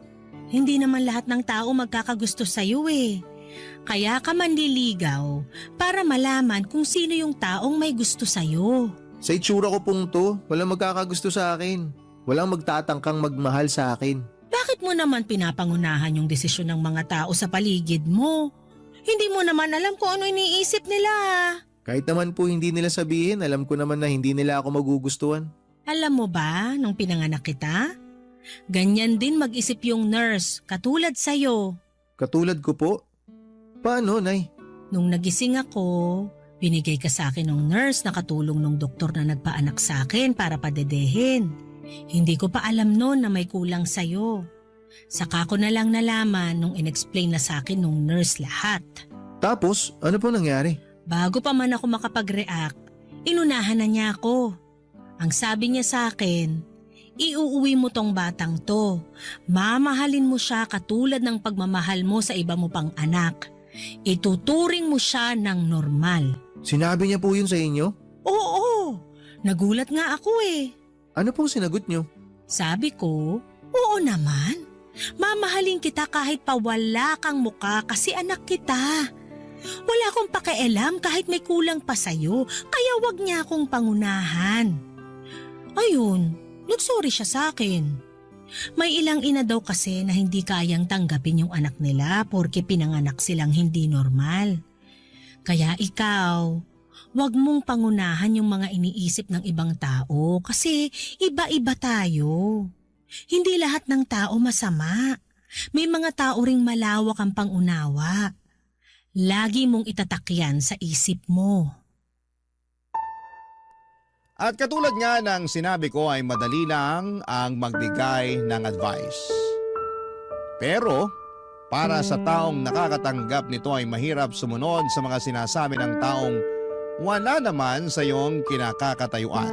Hindi naman lahat ng tao magkakagusto sa'yo eh. Kaya ka manliligaw para malaman kung sino yung taong may gusto sa'yo. Sa itsura ko pong to, walang magkakagusto sa akin. Walang magtatangkang magmahal sa akin. Bakit mo naman pinapangunahan yung desisyon ng mga tao sa paligid mo? Hindi mo naman alam kung ano iniisip nila. Kahit naman po hindi nila sabihin, alam ko naman na hindi nila ako magugustuhan. Alam mo ba, nung pinanganak kita? Ganyan din mag-isip yung nurse, katulad sa'yo. Katulad ko po? Paano, Nay? Nung nagising ako, binigay ka sa akin ng nurse na katulong ng doktor na nagpaanak sa akin para padedehin. Hindi ko pa alam noon na may kulang sa'yo. Saka ko na lang nalaman nung inexplain na sa akin nung nurse lahat. Tapos, ano po nangyari? Bago pa man ako makapag-react, inunahan na niya ako. Ang sabi niya sa akin, Iuuwi mo tong batang to. Mamahalin mo siya katulad ng pagmamahal mo sa iba mo pang anak. Ituturing mo siya ng normal. Sinabi niya po yun sa inyo? Oo, nagulat nga ako eh. Ano pong sinagot niyo? Sabi ko, oo naman. Mamahalin kita kahit pa wala kang muka kasi anak kita. Wala akong pakialam kahit may kulang pa sa'yo, kaya wag niya akong pangunahan. Ayun, nagsorry siya sa akin. May ilang ina daw kasi na hindi kayang tanggapin yung anak nila porque pinanganak silang hindi normal. Kaya ikaw, wag mong pangunahan yung mga iniisip ng ibang tao kasi iba-iba tayo. Hindi lahat ng tao masama. May mga tao ring malawak ang pangunawa. Lagi mong itatakyan sa isip mo. At katulad nga ng sinabi ko ay madali lang ang magbigay ng advice. Pero para sa taong nakakatanggap nito ay mahirap sumunod sa mga sinasabi ng taong wala naman sa iyong kinakakatayuan.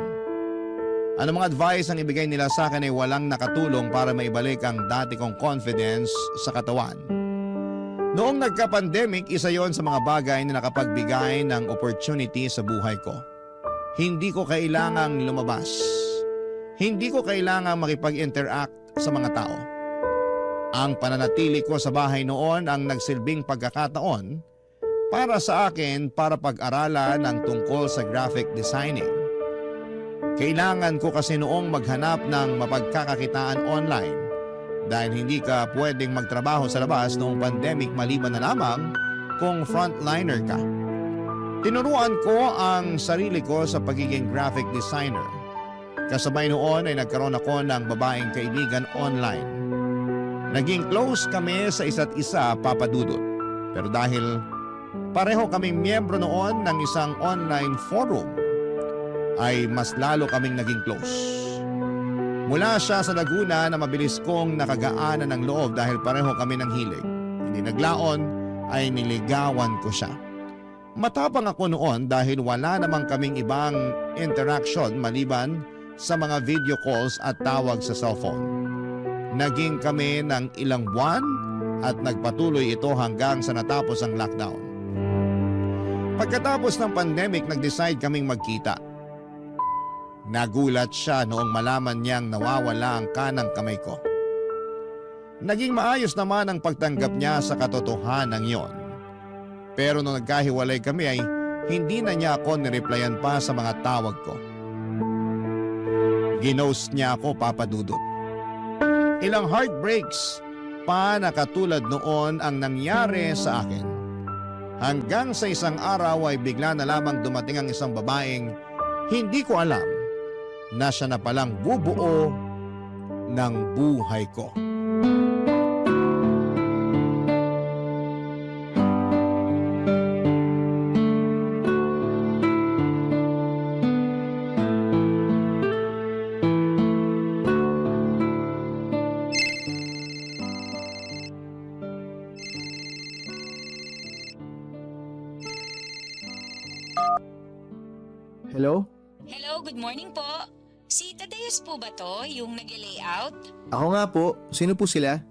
Anumang advice ang ibigay nila sa akin ay walang nakatulong para maibalik ang dati kong confidence sa katawan. Noong nagka-pandemic, isa yon sa mga bagay na nakapagbigay ng opportunity sa buhay ko. Hindi ko kailangang lumabas. Hindi ko kailangang makipag-interact sa mga tao. Ang pananatili ko sa bahay noon ang nagsilbing pagkakataon para sa akin para pag-aralan ang tungkol sa graphic designing. Kailangan ko kasi noong maghanap ng mapagkakakitaan online dahil hindi ka pwedeng magtrabaho sa labas noong pandemic maliban na lamang kung frontliner ka. Tinuruan ko ang sarili ko sa pagiging graphic designer. Kasabay noon ay nagkaroon ako ng babaeng kaibigan online. Naging close kami sa isa't isa, Papa Dudut. Pero dahil pareho kaming miyembro noon ng isang online forum, ay mas lalo kaming naging close. Mula siya sa Laguna na mabilis kong nakagaanan ng loob dahil pareho kami ng hilig. Hindi naglaon ay niligawan ko siya. Matapang ako noon dahil wala namang kaming ibang interaction maliban sa mga video calls at tawag sa cellphone. Naging kami ng ilang buwan at nagpatuloy ito hanggang sa natapos ang lockdown. Pagkatapos ng pandemic, nag-decide kaming magkita. Nagulat siya noong malaman niyang nawawala ang kanang kamay ko. Naging maayos naman ang pagtanggap niya sa katotohanan yon. Pero nung nagkahiwalay kami ay hindi na niya ako nireplyan pa sa mga tawag ko. Ginost niya ako, Papa Dudut. Ilang heartbreaks pa na katulad noon ang nangyari sa akin. Hanggang sa isang araw ay bigla na lamang dumating ang isang babaeng hindi ko alam na siya na palang bubuo ng buhay ko. Hello? Hello, good morning po. Si Tadeus po ba to, yung nag-layout? Ako nga po. Sino po sila?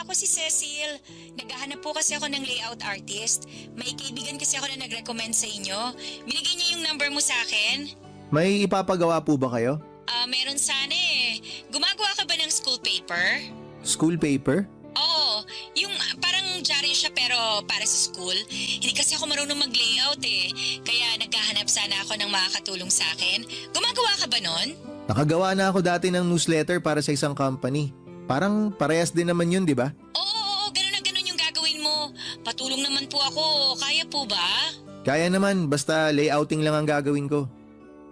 Ako si Cecil. Naghahanap po kasi ako ng layout artist. May kaibigan kasi ako na nag-recommend sa inyo. Binigay niya yung number mo sa akin. May ipapagawa po ba kayo? Meron sana eh. Gumagawa ka ba ng school paper? School paper? Oo, yung parang diary siya pero para sa school. Hindi kasi ako marunong mag-layout eh. Kaya naghahanap sana ako ng makakatulong sa akin. Gumagawa ka ba nun? Nakagawa na ako dati ng newsletter para sa isang company. Parang parehas din naman yun, di ba? Oo, ganun na ganun yung gagawin mo. Patulong naman po ako. Kaya po ba? Kaya naman, basta layouting lang ang gagawin ko.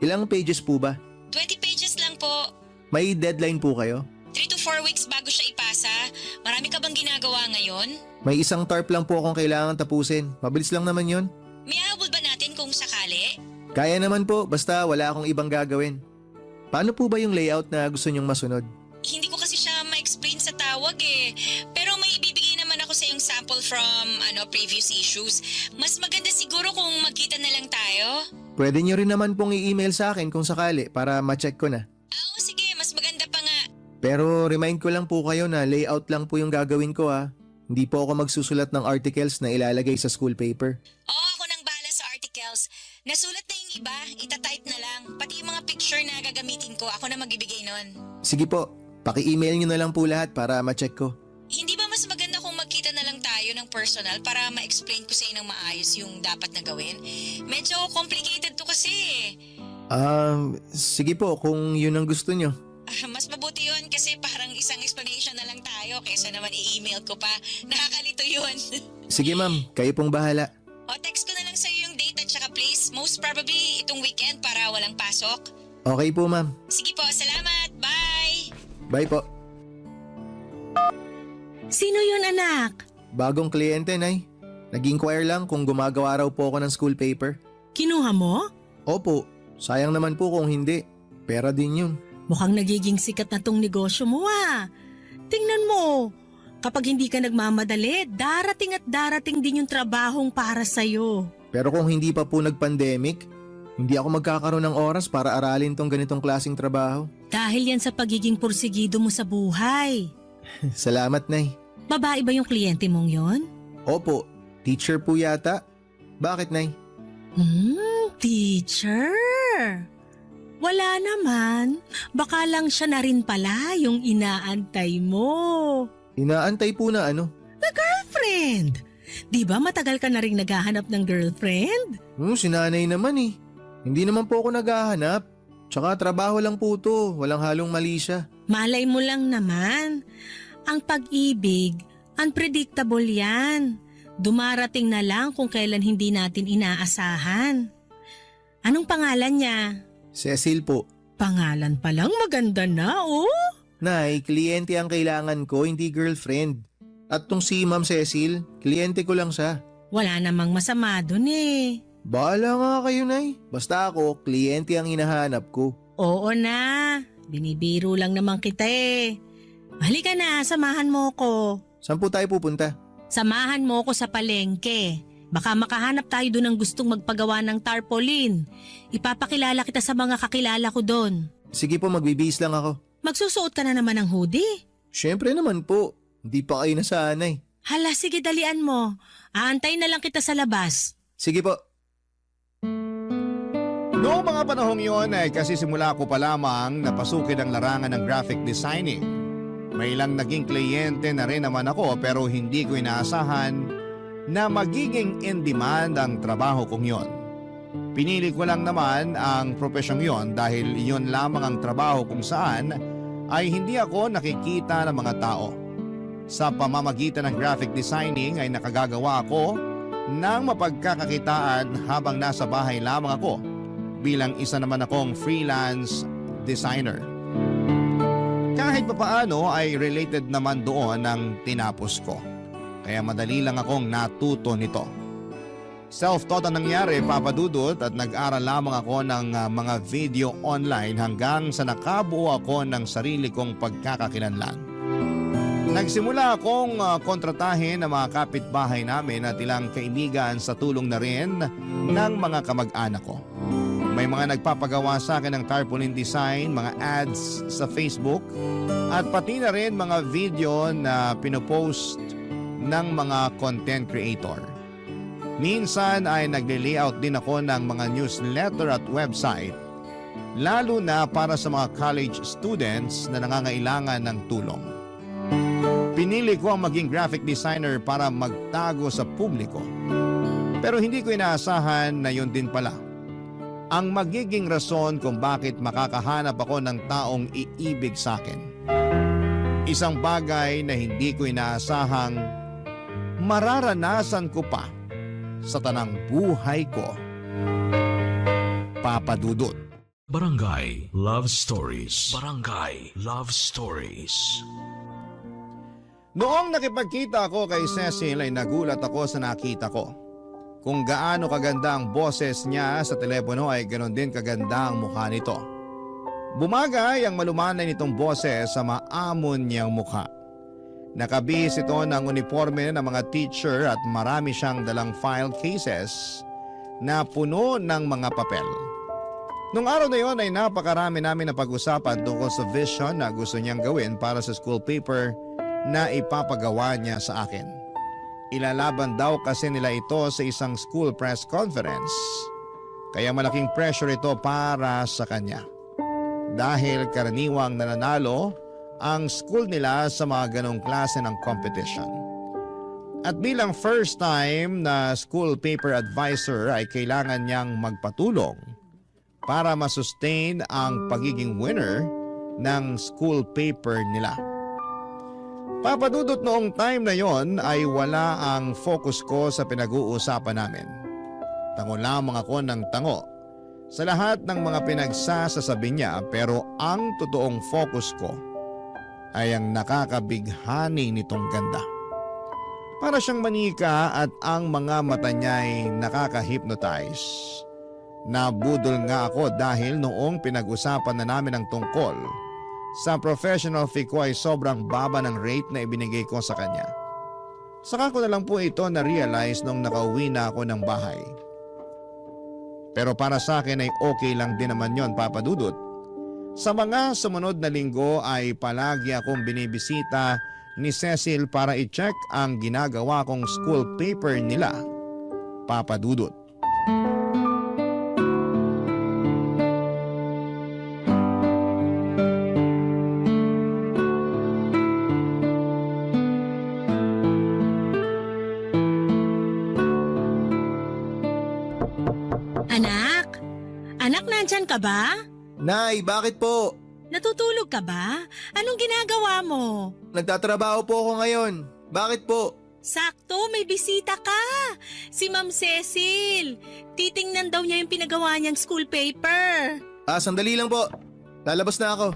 Ilang pages po ba? 20 pages lang po. May deadline po kayo? 3 to 4 weeks bago siya ipasa. Marami ka bang ginagawa ngayon? May isang tarp lang po akong kailangan tapusin. Mabilis lang naman yun. May habol ba natin kung sakali? Kaya naman po, basta wala akong ibang gagawin. Paano po ba yung layout na gusto nyong masunod? Hindi ko kasi siya ma-explain sa tawag eh. Pero may ibibigay naman ako sa yung sample from previous issues. Mas maganda siguro kung magkita na lang tayo. Pwede nyo rin naman pong i-email sa akin kung sakali para ma-check ko na. Oo, sige. Mas maganda pa nga. Pero remind ko lang po kayo na layout lang po yung gagawin ko ha. Hindi po ako magsusulat ng articles na ilalagay sa school paper. Oo, ako nang bala sa articles. Nasulat na yung iba, itatype na lang. Pati yung mga picture na gagamitin ko, ako na magbibigay nun. Sige po, paki-email nyo na lang po lahat para ma-check ko. Hindi ba mas maganda kung magkita na lang tayo ng personal para ma-explain ko sa inyo ng maayos yung dapat na gawin? Medyo complicated to kasi Sige po kung yun ang gusto nyo. Mas mabuti yun kasi parang isang explanation na lang tayo kaysa naman i-email ko pa. Nakakalito yun. Sige ma'am, kayo pong bahala. O text ko na lang sa'yo yung date at saka place. Most probably itong weekend para walang pasok. Okay po ma'am. Sige po, salamat. Bye! Bye po. Sino yun, anak? Bagong kliyente, Nay. Nag-inquire lang kung gumagawa raw po ako ng school paper. Kinuha mo? Opo, sayang naman po kung hindi. Pera din yun. Mukhang nagiging sikat na tong negosyo mo Tingnan mo, kapag hindi ka nagmamadali, darating at darating din yung trabahong para sa'yo. Pero kung hindi pa po nag-pandemic, hindi ako magkakaroon ng oras para aralin tong ganitong klaseng trabaho. Dahil yan sa pagiging pursigido mo sa buhay. Salamat, Nay. Babae ba yung kliyente mong yon? Opo, teacher po yata. Bakit, Nay? Teacher? Wala naman. Baka lang siya na rin pala yung inaantay mo. Inaantay po na ano? Girlfriend! Di ba matagal ka na rin naghahanap ng girlfriend? Sinanay naman eh. Hindi naman po ako naghahanap. Tsaka trabaho lang po to. Walang halong mali siya. Malay mo lang naman. Ang pag-ibig, unpredictable yan. Dumarating na lang kung kailan hindi natin inaasahan. Anong pangalan niya? Cecil po. Pangalan pa lang maganda na, oh. Nay, kliyente ang kailangan ko, hindi girlfriend. At tong si Ma'am Cecil, kliyente ko lang siya. Wala namang masama dun eh. Bahala nga kayo, Nay. Basta ako, kliyente ang hinahanap ko. Oo na, binibiro lang naman kita eh. Halika na, samahan mo ko. Saan po tayo pupunta? Samahan mo ko sa palengke. Baka makahanap tayo doon ng gustong magpagawa ng tarpaulin. Ipapakilala kita sa mga kakilala ko doon. Sige po, magbibihis lang ako. Magsusuot ka na naman ng hoodie. Siyempre naman po. Hindi pa kayo nasanay. Hala, sige dalian mo. Aantay na lang kita sa labas. Sige po. Noong mga panahong yon ay kasi simula ko pa lamang napasukin ang larangan ng graphic designing. May ilang naging kliyente na rin naman ako pero hindi ko inaasahan na magiging in-demand ang trabaho kong yon. Pinili ko lang naman ang profesyong yon dahil yon lamang ang trabaho kung saan ay hindi ako nakikita ng mga tao. Sa pamamagitan ng graphic designing ay nakagagawa ako ng mapagkakakitaan habang nasa bahay lamang ako bilang isa naman akong freelance designer. Kahit papaano ay related naman doon ang tinapos ko. Kaya madali lang akong natuto nito. Self-taught ang nangyari, Papa Dudut, at nag-aral lamang ako ng mga video online hanggang sa nakabuo ako ng sarili kong pagkakakilanlan. Nagsimula akong kontratahin ng mga kapitbahay namin at ilang kaibigan sa tulong na rin ng mga kamag-anak ko. May mga nagpapagawa sa akin ng tarpaulin design, mga ads sa Facebook, at pati na rin mga video na pinopost ng mga content creator. Minsan ay nagle-layout din ako ng mga newsletter at website, lalo na para sa mga college students na nangangailangan ng tulong. Pinili ko ang maging graphic designer para magtago sa publiko. Pero hindi ko inaasahan na yun din pala ang magiging rason kung bakit makakahanap ako ng taong iibig sa akin. Isang bagay na hindi ko inaasahang mararanasan ko pa sa tanang buhay ko. Papa Dudut. Barangay Love Stories. Barangay Love Stories. Noong nakipagkita ako kay Cecil ay nagulat ako sa nakita ko. Kung gaano kaganda ang boses niya sa telepono ay ganoon din kaganda ang mukha nito. Bumagay ang malumanay nitong boses sa maamon niyang mukha. Nakabihis ito ng uniforme ng mga teacher at marami siyang dalang file cases na puno ng mga papel. Nung araw na yon ay napakarami namin na pag-usapan tungkol sa vision na gusto niyang gawin para sa school paper na ipapagawa niya sa akin. Ilalaban daw kasi nila ito sa isang school press conference. Kaya malaking pressure ito para sa kanya. Dahil karaniwang nananalo ang school nila sa mga ganong klase ng competition. At bilang first time na school paper advisor ay kailangan niyang magpatulong para masustain ang pagiging winner ng school paper nila. Papadudot noong time na yon ay wala ang focus ko sa pinag-uusapan namin. Tango lamang ako ng tango sa lahat ng mga pinagsasasabi niya, pero ang totoong focus ko ay ang nakakabighani nitong ganda. Para siyang manika at ang mga mata niya ay nakaka-hypnotize. Nabudol nga ako dahil noong pinag-usapan na namin ang tungkol sa professional fee ko ay sobrang baba ng rate na ibinigay ko sa kanya. Saka ko na lang po ito na-realize nung nakauwi na ako ng bahay. Pero para sa akin ay okay lang din naman yon, Papa Dudut. Sa mga sumunod na linggo ay palagi akong binibisita ni Cecil para i-check ang ginagawa kong school paper nila, Papa Dudut. Anak? Anak, nandyan ka ba? Nay, bakit po? Natutulog ka ba? Anong ginagawa mo? Nagtatrabaho po ako ngayon. Bakit po? Sakto, may bisita ka. Si Ma'am Cecil. Titingnan daw niya yung pinagawa niyang school paper. Sandali lang po. Lalabas na ako.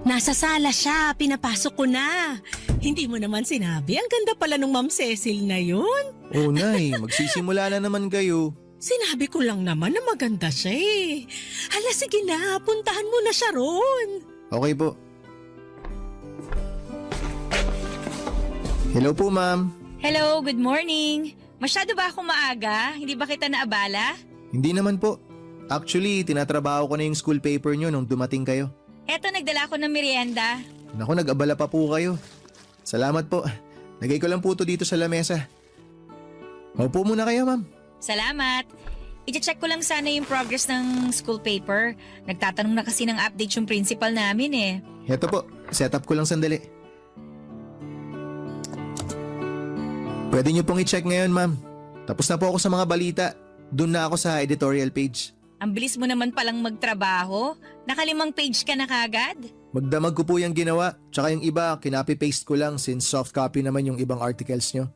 Nasa sala siya, pinapasok ko na. Hindi mo naman sinabi, ang ganda pala nung Ma'am Cecil na yun. Oh, Nay, magsisimula na naman kayo. Sinabi ko lang naman na maganda siya eh. Hala, sige na, puntahan mo na siya ron. Okay po. Hello po, ma'am. Hello, good morning. Masyado ba ako maaga? Hindi ba kita naabala? Hindi naman po. Actually, tinatrabaho ko na yung school paper nyo nung dumating kayo. Eto, nagdala ko ng merienda. Naku, nag-abala pa po kayo. Salamat po. Lagay ko lang po ito dito sa lamesa. Maupo muna kayo, ma'am. Salamat. I-check ko lang sana yung progress ng school paper. Nagtatanong na kasi ng update yung principal namin eh. Heto po, setup ko lang sandali. Pwede nyo pong i-check ngayon, ma'am. Tapos na po ako sa mga balita. Doon na ako sa editorial page. Ang bilis mo naman palang magtrabaho. Nakalimang page ka na kagad. Magdamag ko po yung ginawa. Tsaka yung iba, kinopy-paste ko lang since soft copy naman yung ibang articles nyo.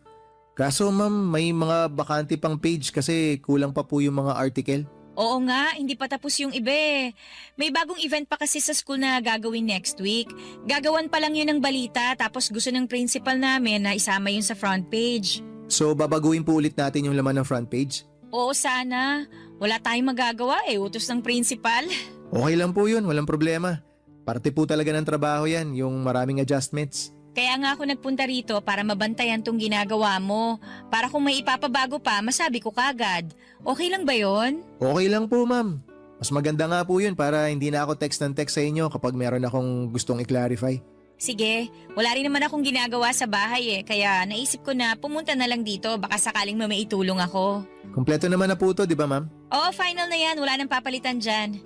Kaso ma'am, may mga bakante pang page kasi kulang pa po yung mga article. Oo nga, hindi pa tapos yung iba eh. May bagong event pa kasi sa school na gagawin next week. Gagawan pa lang yun ng balita tapos gusto ng principal namin na isama yun sa front page. So babaguhin po ulit natin yung laman ng front page? Oo sana. Wala tayong magagawa eh, utos ng principal. Okay lang po yun, walang problema. Parte po talaga ng trabaho yan, yung maraming adjustments. Kaya nga ako nagpunta rito para mabantayan tong ginagawa mo. Para kung may ipapabago pa, masabi ko kagad. Okay lang ba yon? Okay lang po ma'am. Mas maganda nga po yun para hindi na ako text ng text sa inyo kapag meron akong gustong i-clarify. Sige, wala rin naman akong ginagawa sa bahay eh. Kaya naisip ko na pumunta na lang dito. Baka sakaling may itulong ako. Kompleto naman na po to, di ba ma'am? Oo, final na yan. Wala nang papalitan dyan.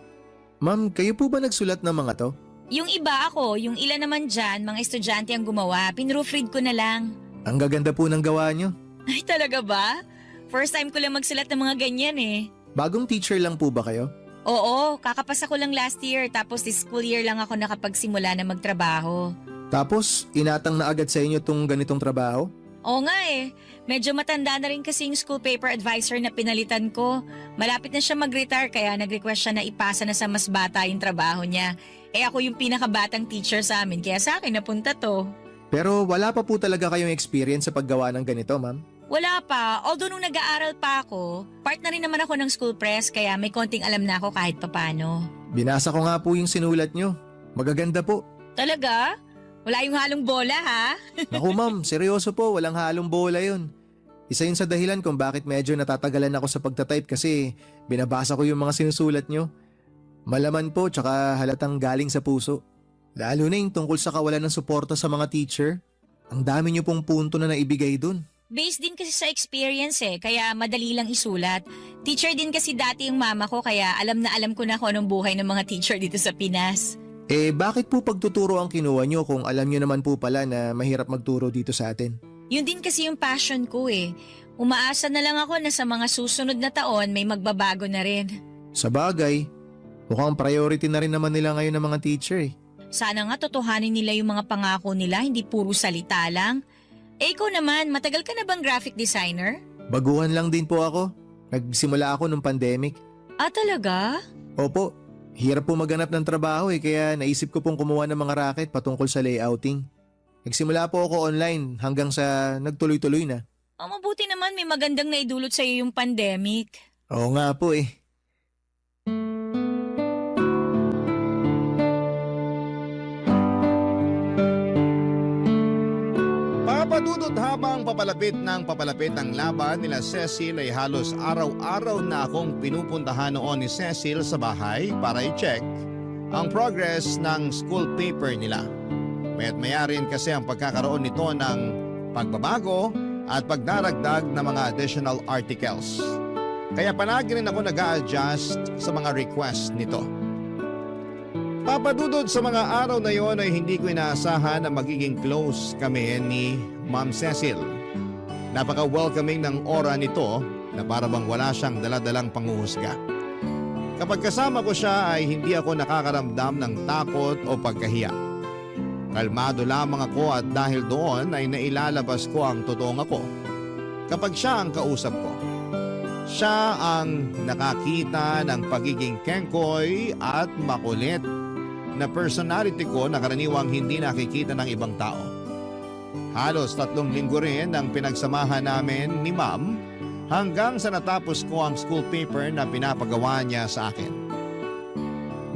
Ma'am, kayo po ba nagsulat ng mga to? Yung iba ako, yung ilan naman dyan, mga estudyante ang gumawa. Pinroofread ko na lang. Ang gaganda po ng gawa nyo. Ay, talaga ba? First time ko lang magsulat ng mga ganyan eh. Bagong teacher lang po ba kayo? Oo, kakapasa ko lang last year tapos this school year lang ako nakapagsimula na magtrabaho. Tapos, inatang na agad sa inyo tong ganitong trabaho? Oo nga eh, medyo matanda na rin kasi yung school paper advisor na pinalitan ko. Malapit na siya mag-retire kaya nag-request siya na ipasa na sa mas bata yung trabaho niya. Eh ako yung pinakabatang teacher sa amin kaya sa akin napunta to. Pero wala pa po talaga kayong experience sa paggawa ng ganito, ma'am? Wala pa, although nung nag-aaral pa ako, part na rin naman ako ng school press kaya may konting alam na ako kahit papano. Binasa ko nga po yung sinulat nyo. Magaganda po. Talaga? Wala yung halong bola ha? Naku ma'am, seryoso po, walang halong bola yun. Isa yun sa dahilan kung bakit medyo natatagalan ako sa pagtatype kasi binabasa ko yung mga sinusulat nyo. Malaman po tsaka halatang galing sa puso. Lalo na yung tungkol sa kawalan ng suporta sa mga teacher. Ang dami nyo pong punto na naibigay dun. Based din kasi sa experience kaya madali lang isulat. Teacher din kasi dati yung mama ko, kaya alam na alam ko na kung anong buhay ng mga teacher dito sa Pinas. Bakit po pagtuturo ang kinuha nyo kung alam nyo naman po pala na mahirap magturo dito sa atin? Yun din kasi yung passion ko Umaasa na lang ako na sa mga susunod na taon may magbabago na rin. Sa bagay, mukhang priority na rin naman nila ngayon ng mga teacher Sana nga totohanin nila yung mga pangako nila, hindi puro salita lang. Ikaw naman, matagal ka na bang graphic designer? Baguhan lang din po ako. Nagsimula ako nung pandemic. Ah, talaga? Opo, hirap po maghanap ng trabaho kaya naisip ko pong kumuha ng mga racket patungkol sa layouting. Nagsimula po ako online hanggang sa nagtuloy-tuloy na. Mabuti naman may magandang naidulot sa'yo yung pandemic. Oo nga po Papadudot habang papalapit ang laban nila Cecil ay halos araw-araw na akong pinupuntahan noon ni Cecil sa bahay para i-check ang progress ng school paper nila. Maya't maya rin kasi ang pagkakaroon nito ng pagbabago at pagdaragdag ng mga additional articles. Kaya palagi rin ako nag-a-adjust sa mga request nito. Papadudod sa mga araw na yon ay hindi ko inaasahan na magiging close kami ni Ma'am Cecil. Napaka-welcoming ng aura nito na para bang wala siyang daladalang panghuhusga. Kapag kasama ko siya ay hindi ako nakakaramdam ng takot o pagkahiya. Kalmado lamang ako at dahil doon ay nailalabas ko ang totoong ako. Kapag siya ang kausap ko, siya ang nakakita ng pagiging kengkoy at makulit na personality ko na karaniwang hindi nakikita ng ibang tao. Halos 3 linggo rin ang pinagsamahan namin ni Ma'am hanggang sa natapos ko ang school paper na pinapagawa niya sa akin.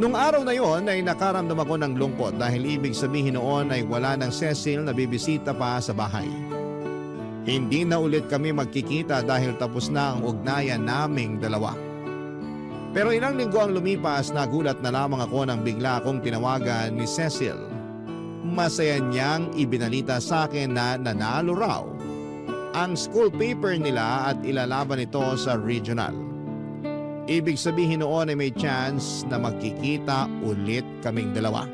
Nung araw na yon ay nakaramdam ako ng lungkot dahil ibig sabihin noon ay wala ng Cecil na bibisita pa sa bahay. Hindi na ulit kami magkikita dahil tapos na ang ugnayan naming dalawa. Pero ilang linggo ang lumipas, nagulat na lamang ako nang bigla akong tinawagan ni Cecil. Masaya niyang ibinalita sa akin na nanalo raw ang school paper nila at ilalaban ito sa regional. Ibig sabihin noon ay may chance na magkikita ulit kaming dalawa.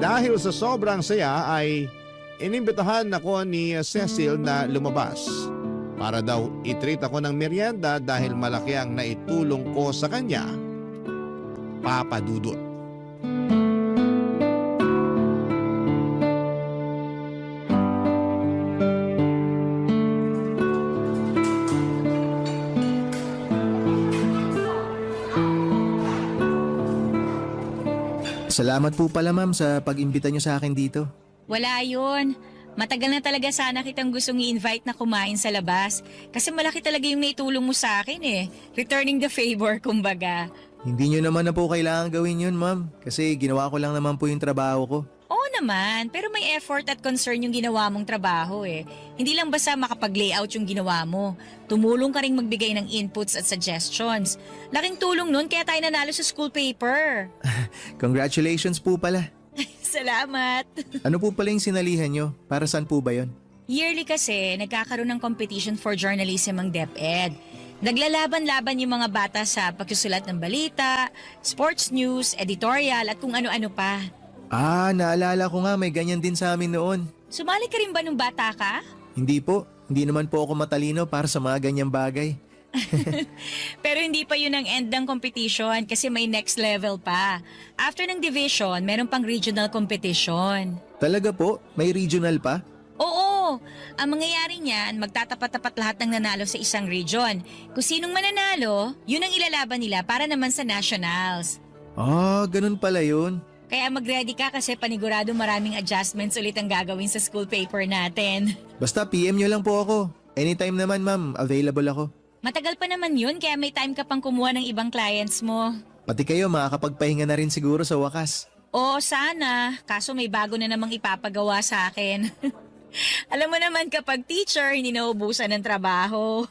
Dahil sa sobrang saya ay inimbitahan ako ni Cecil na lumabas para daw i-treat ako ng merienda dahil malaki ang naitulong ko sa kanya. Papadudot. Salamat po pala ma'am sa pag-imbita niyo sa akin dito. Wala yun. Matagal na talaga sana kitang gustong i-invite na kumain sa labas. Kasi malaki talaga yung naitulong mo sa akin Returning the favor, kumbaga. Hindi niyo naman na po kailangan gawin yun ma'am kasi ginawa ko lang naman po yung trabaho ko. Oo naman, pero may effort at concern yung ginawa mong trabaho Hindi lang basta makapag-layout yung ginawa mo. Tumulong ka ring magbigay ng inputs at suggestions. Laking tulong nun kaya tayo nanalo sa school paper. Congratulations po pala. Salamat. Ano po pala yung sinalihan nyo? Para saan po ba yun? Yearly kasi, nagkakaroon ng competition for journalism ang DepEd. Naglalaban-laban yung mga bata sa pagsusulat ng balita, sports news, editorial at kung ano-ano pa. Naalala ko nga may ganyan din sa amin noon. Sumali ka rin ba nung bata ka? Hindi po. Hindi naman po ako matalino para sa mga ganyang bagay. Pero hindi pa yun ang end ng competition kasi may next level pa. After ng division, meron pang regional competition. Talaga po? May regional pa? Oo, ang mangyayari niyan, magtatapat-tapat lahat ng nanalo sa isang region. Kung sinong mananalo, yun ang ilalaban nila para naman sa nationals. Ganun pala yun. Kaya mag-ready ka kasi panigurado maraming adjustments ulit ang gagawin sa school paper natin. Basta PM nyo lang po ako. Anytime naman ma'am, available ako. Matagal pa naman yun kaya may time ka pang kumuha ng ibang clients mo. Pati kayo makakapagpahinga na rin siguro sa wakas. Oo, sana. Kaso may bago na namang ipapagawa sa akin. Alam mo naman kapag teacher, hindi naubusan ng trabaho.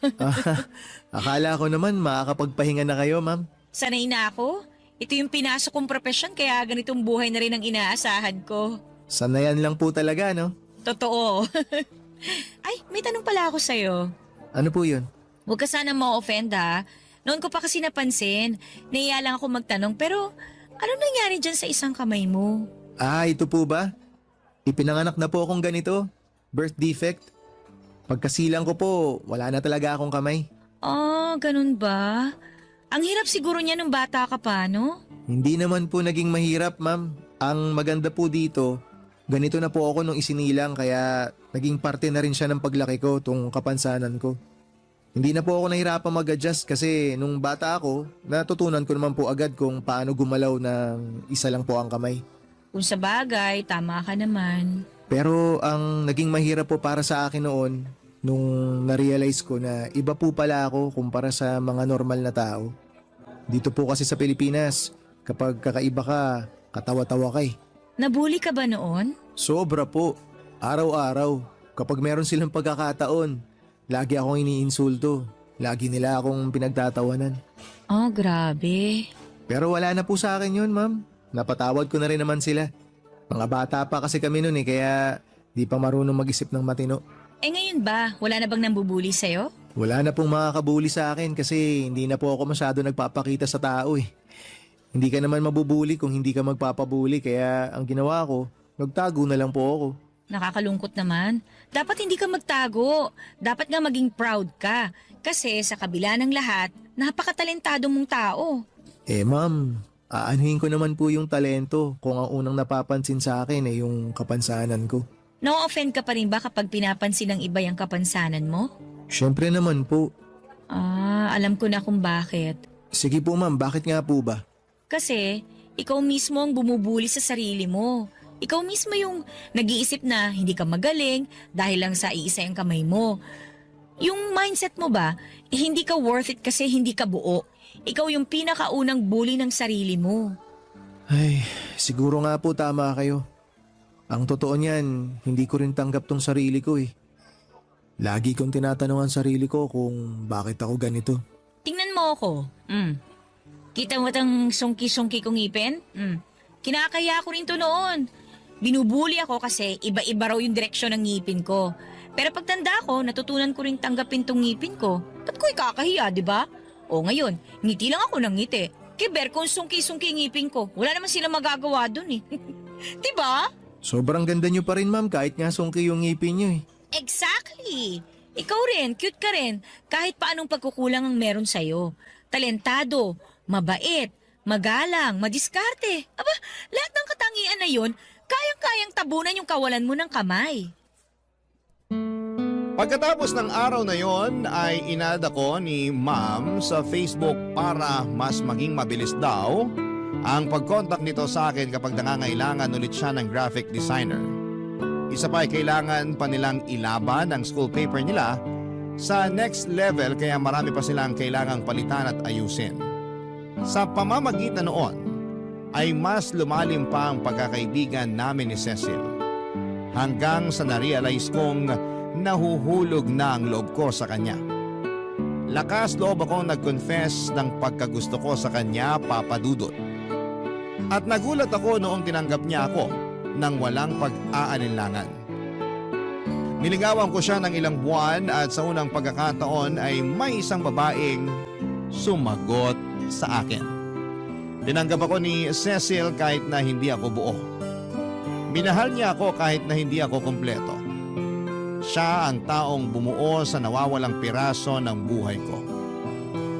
Akala ko naman makakapagpahinga na kayo, ma'am. Sanay na ako. Ito yung pinasok kong profesyon kaya ganitong buhay na rin ang inaasahan ko. Sanayan lang po talaga, no? Totoo. Ay, may tanong pala ako sa'yo. Ano po yun? Huwag ka sana ma-offend ha. Noon ko pa kasi napansin. Naiya lang ako magtanong pero ano nangyari dyan sa isang kamay mo? Ah, ito po ba? Ipinanganak na po akong ganito. Birth defect. Pagkasilang ko po, wala na talaga akong kamay. Oh, ganun ba? Ang hirap siguro niya nung bata ka pa, no? Hindi naman po naging mahirap, ma'am. Ang maganda po dito, ganito na po ako nung isinilang kaya naging parte na rin siya ng paglaki ko, tong kapansanan ko. Hindi na po ako nahirapang mag-adjust kasi nung bata ako, natutunan ko naman po agad kung paano gumalaw ng isa lang po ang kamay. Kung sa bagay, tama ka naman. Pero ang naging mahirap po para sa akin noon, nung na-realize ko na iba po pala ako kumpara sa mga normal na tao. Dito po kasi sa Pilipinas, kapag kakaiba ka, katawa-tawa ka eh. Nabully ka ba noon? Sobra po. Araw-araw. Kapag meron silang pagkakataon, lagi akong iniinsulto. Lagi nila akong pinagtatawanan. Oh, grabe. Pero wala na po sa akin yun, ma'am. Napatawad ko na rin naman sila. Mga bata pa kasi kami noon eh, kaya di pa marunong mag-isip ng matino. Eh ngayon ba, wala na bang nambubuli sa'yo? Wala na pong makakabuli sa akin kasi hindi na po ako masyado nagpapakita sa tao eh. Hindi ka naman mabubuli kung hindi ka magpapabuli kaya ang ginawa ko, nagtago na lang po ako. Nakakalungkot naman. Dapat hindi ka magtago. Dapat nga maging proud ka. Kasi sa kabila ng lahat, napakatalentado mong tao. Eh ma'am, aanuhin ko naman po yung talento kung ang unang napapansin sa akin ay yung kapansanan ko. No-offend ka pa rin ba kapag pinapansin ng iba yung kapansanan mo? Siyempre naman po. Ah, alam ko na kung bakit. Sige po ma'am, bakit nga po ba? Kasi, ikaw mismo ang bumubuli sa sarili mo. Ikaw mismo yung nag-iisip na hindi ka magaling dahil lang sa iisa yung kamay mo. Yung mindset mo ba, hindi ka worth it kasi hindi ka buo. Ikaw yung pinakaunang bully ng sarili mo. Ay, siguro nga po tama kayo. Ang totoo niyan, hindi ko rin tanggap tong sarili ko eh. Lagi kong tinatanong ang sarili ko kung bakit ako ganito. Tingnan mo ako. Kita mo tang sungki-sungki kong ngipin? Kinakaya ko rin to noon. Binubuli ako kasi iba-iba raw yung direksyon ng ngipin ko. Pero pagtanda ko, natutunan ko rin tanggapin tong ngipin ko. Ba't ko ikakahiya, di ba? O ngayon, ngiti lang ako ng ngiti. Kiber kung sungki-sungki ngipin ko. Wala naman sila magagawa dun eh. Di ba? Sobrang ganda niyo pa rin ma'am kahit nga sungki yung ngipin niyo eh. Exactly! Ikaw rin, cute ka rin, kahit paanong pagkukulang ang meron sa'yo. Talentado, mabait, magalang, madiskarte. Aba, lahat ng katangian na yun, kayang-kayang tabunan yung kawalan mo ng kamay. Pagkatapos ng araw na yon ay inad ako ni Ma'am sa Facebook para mas maging mabilis daw ang pag-contact nito sa akin kapag nangangailangan ulit siya ng graphic designer. Isa pa ay kailangan pa nilang ilaban ang school paper nila sa next level kaya marami pa silang kailangang palitan at ayusin. Sa pamamagitan noon ay mas lumalim pa ang pagkakaibigan namin ni Cecil hanggang sa na-realize kong nahuhulog na ang loob ko sa kanya. Lakas loob akong nag-confess ng pagkagusto ko sa kanya, Papa Dudut. At nagulat ako noong tinanggap niya ako nang walang pag-aalinlangan. Niligawan ko siya ng ilang buwan at sa unang pagkakataon ay may isang babaeng sumagot sa akin. Tinanggap ako ni Cecil kahit na hindi ako buo. Minahal niya ako kahit na hindi ako kumpleto. Siya ang taong bumuo sa nawawalang piraso ng buhay ko.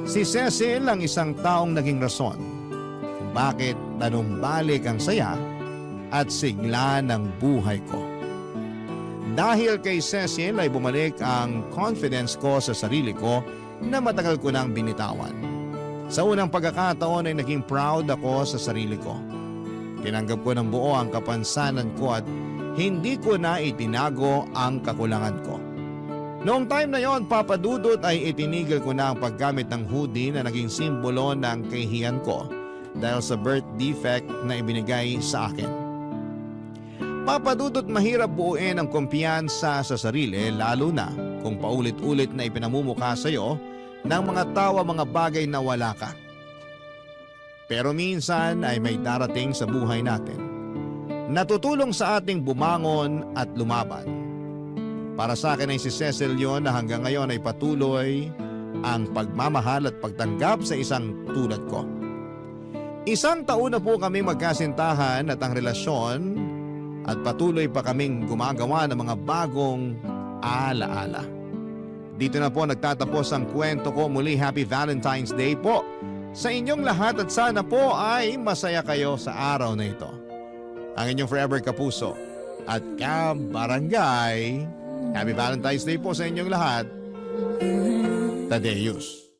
Si Cecil ang isang taong naging rason kung bakit tanumbalik ang saya at sigla ng buhay ko. Dahil kay Cecil ay bumalik ang confidence ko sa sarili ko na matagal ko nang binitawan. Sa unang pagkakataon ay naging proud ako sa sarili ko. Tinanggap ko ng buo ang kapansanan ko at hindi ko na itinago ang kakulangan ko. Noong time na yon, Papa Dudut, ay itinigil ko na ang paggamit ng hoodie na naging simbolo ng kahihiyan ko dahil sa birth defect na ibinigay sa akin. Papadudot mahirap buuin ang kumpiyansa sa sarili lalo na kung paulit-ulit na ipinamumukha sa iyo ng mga tao mga bagay na wala ka. Pero minsan ay may darating sa buhay natin. Natutulong sa ating bumangon at lumaban. Para sa akin ay si Cecil yon na hanggang ngayon ay patuloy ang pagmamahal at pagtanggap sa isang tulad ko. Isang taon na po kaming magkasintahan at ang relasyon at patuloy pa kaming gumagawa ng mga bagong alaala. Dito na po nagtatapos ang kwento ko. Muli, Happy Valentine's Day po sa inyong lahat at sana po ay masaya kayo sa araw na ito. Ang inyong forever kapuso at kabarangay. Happy Valentine's Day po sa inyong lahat. Tadeus.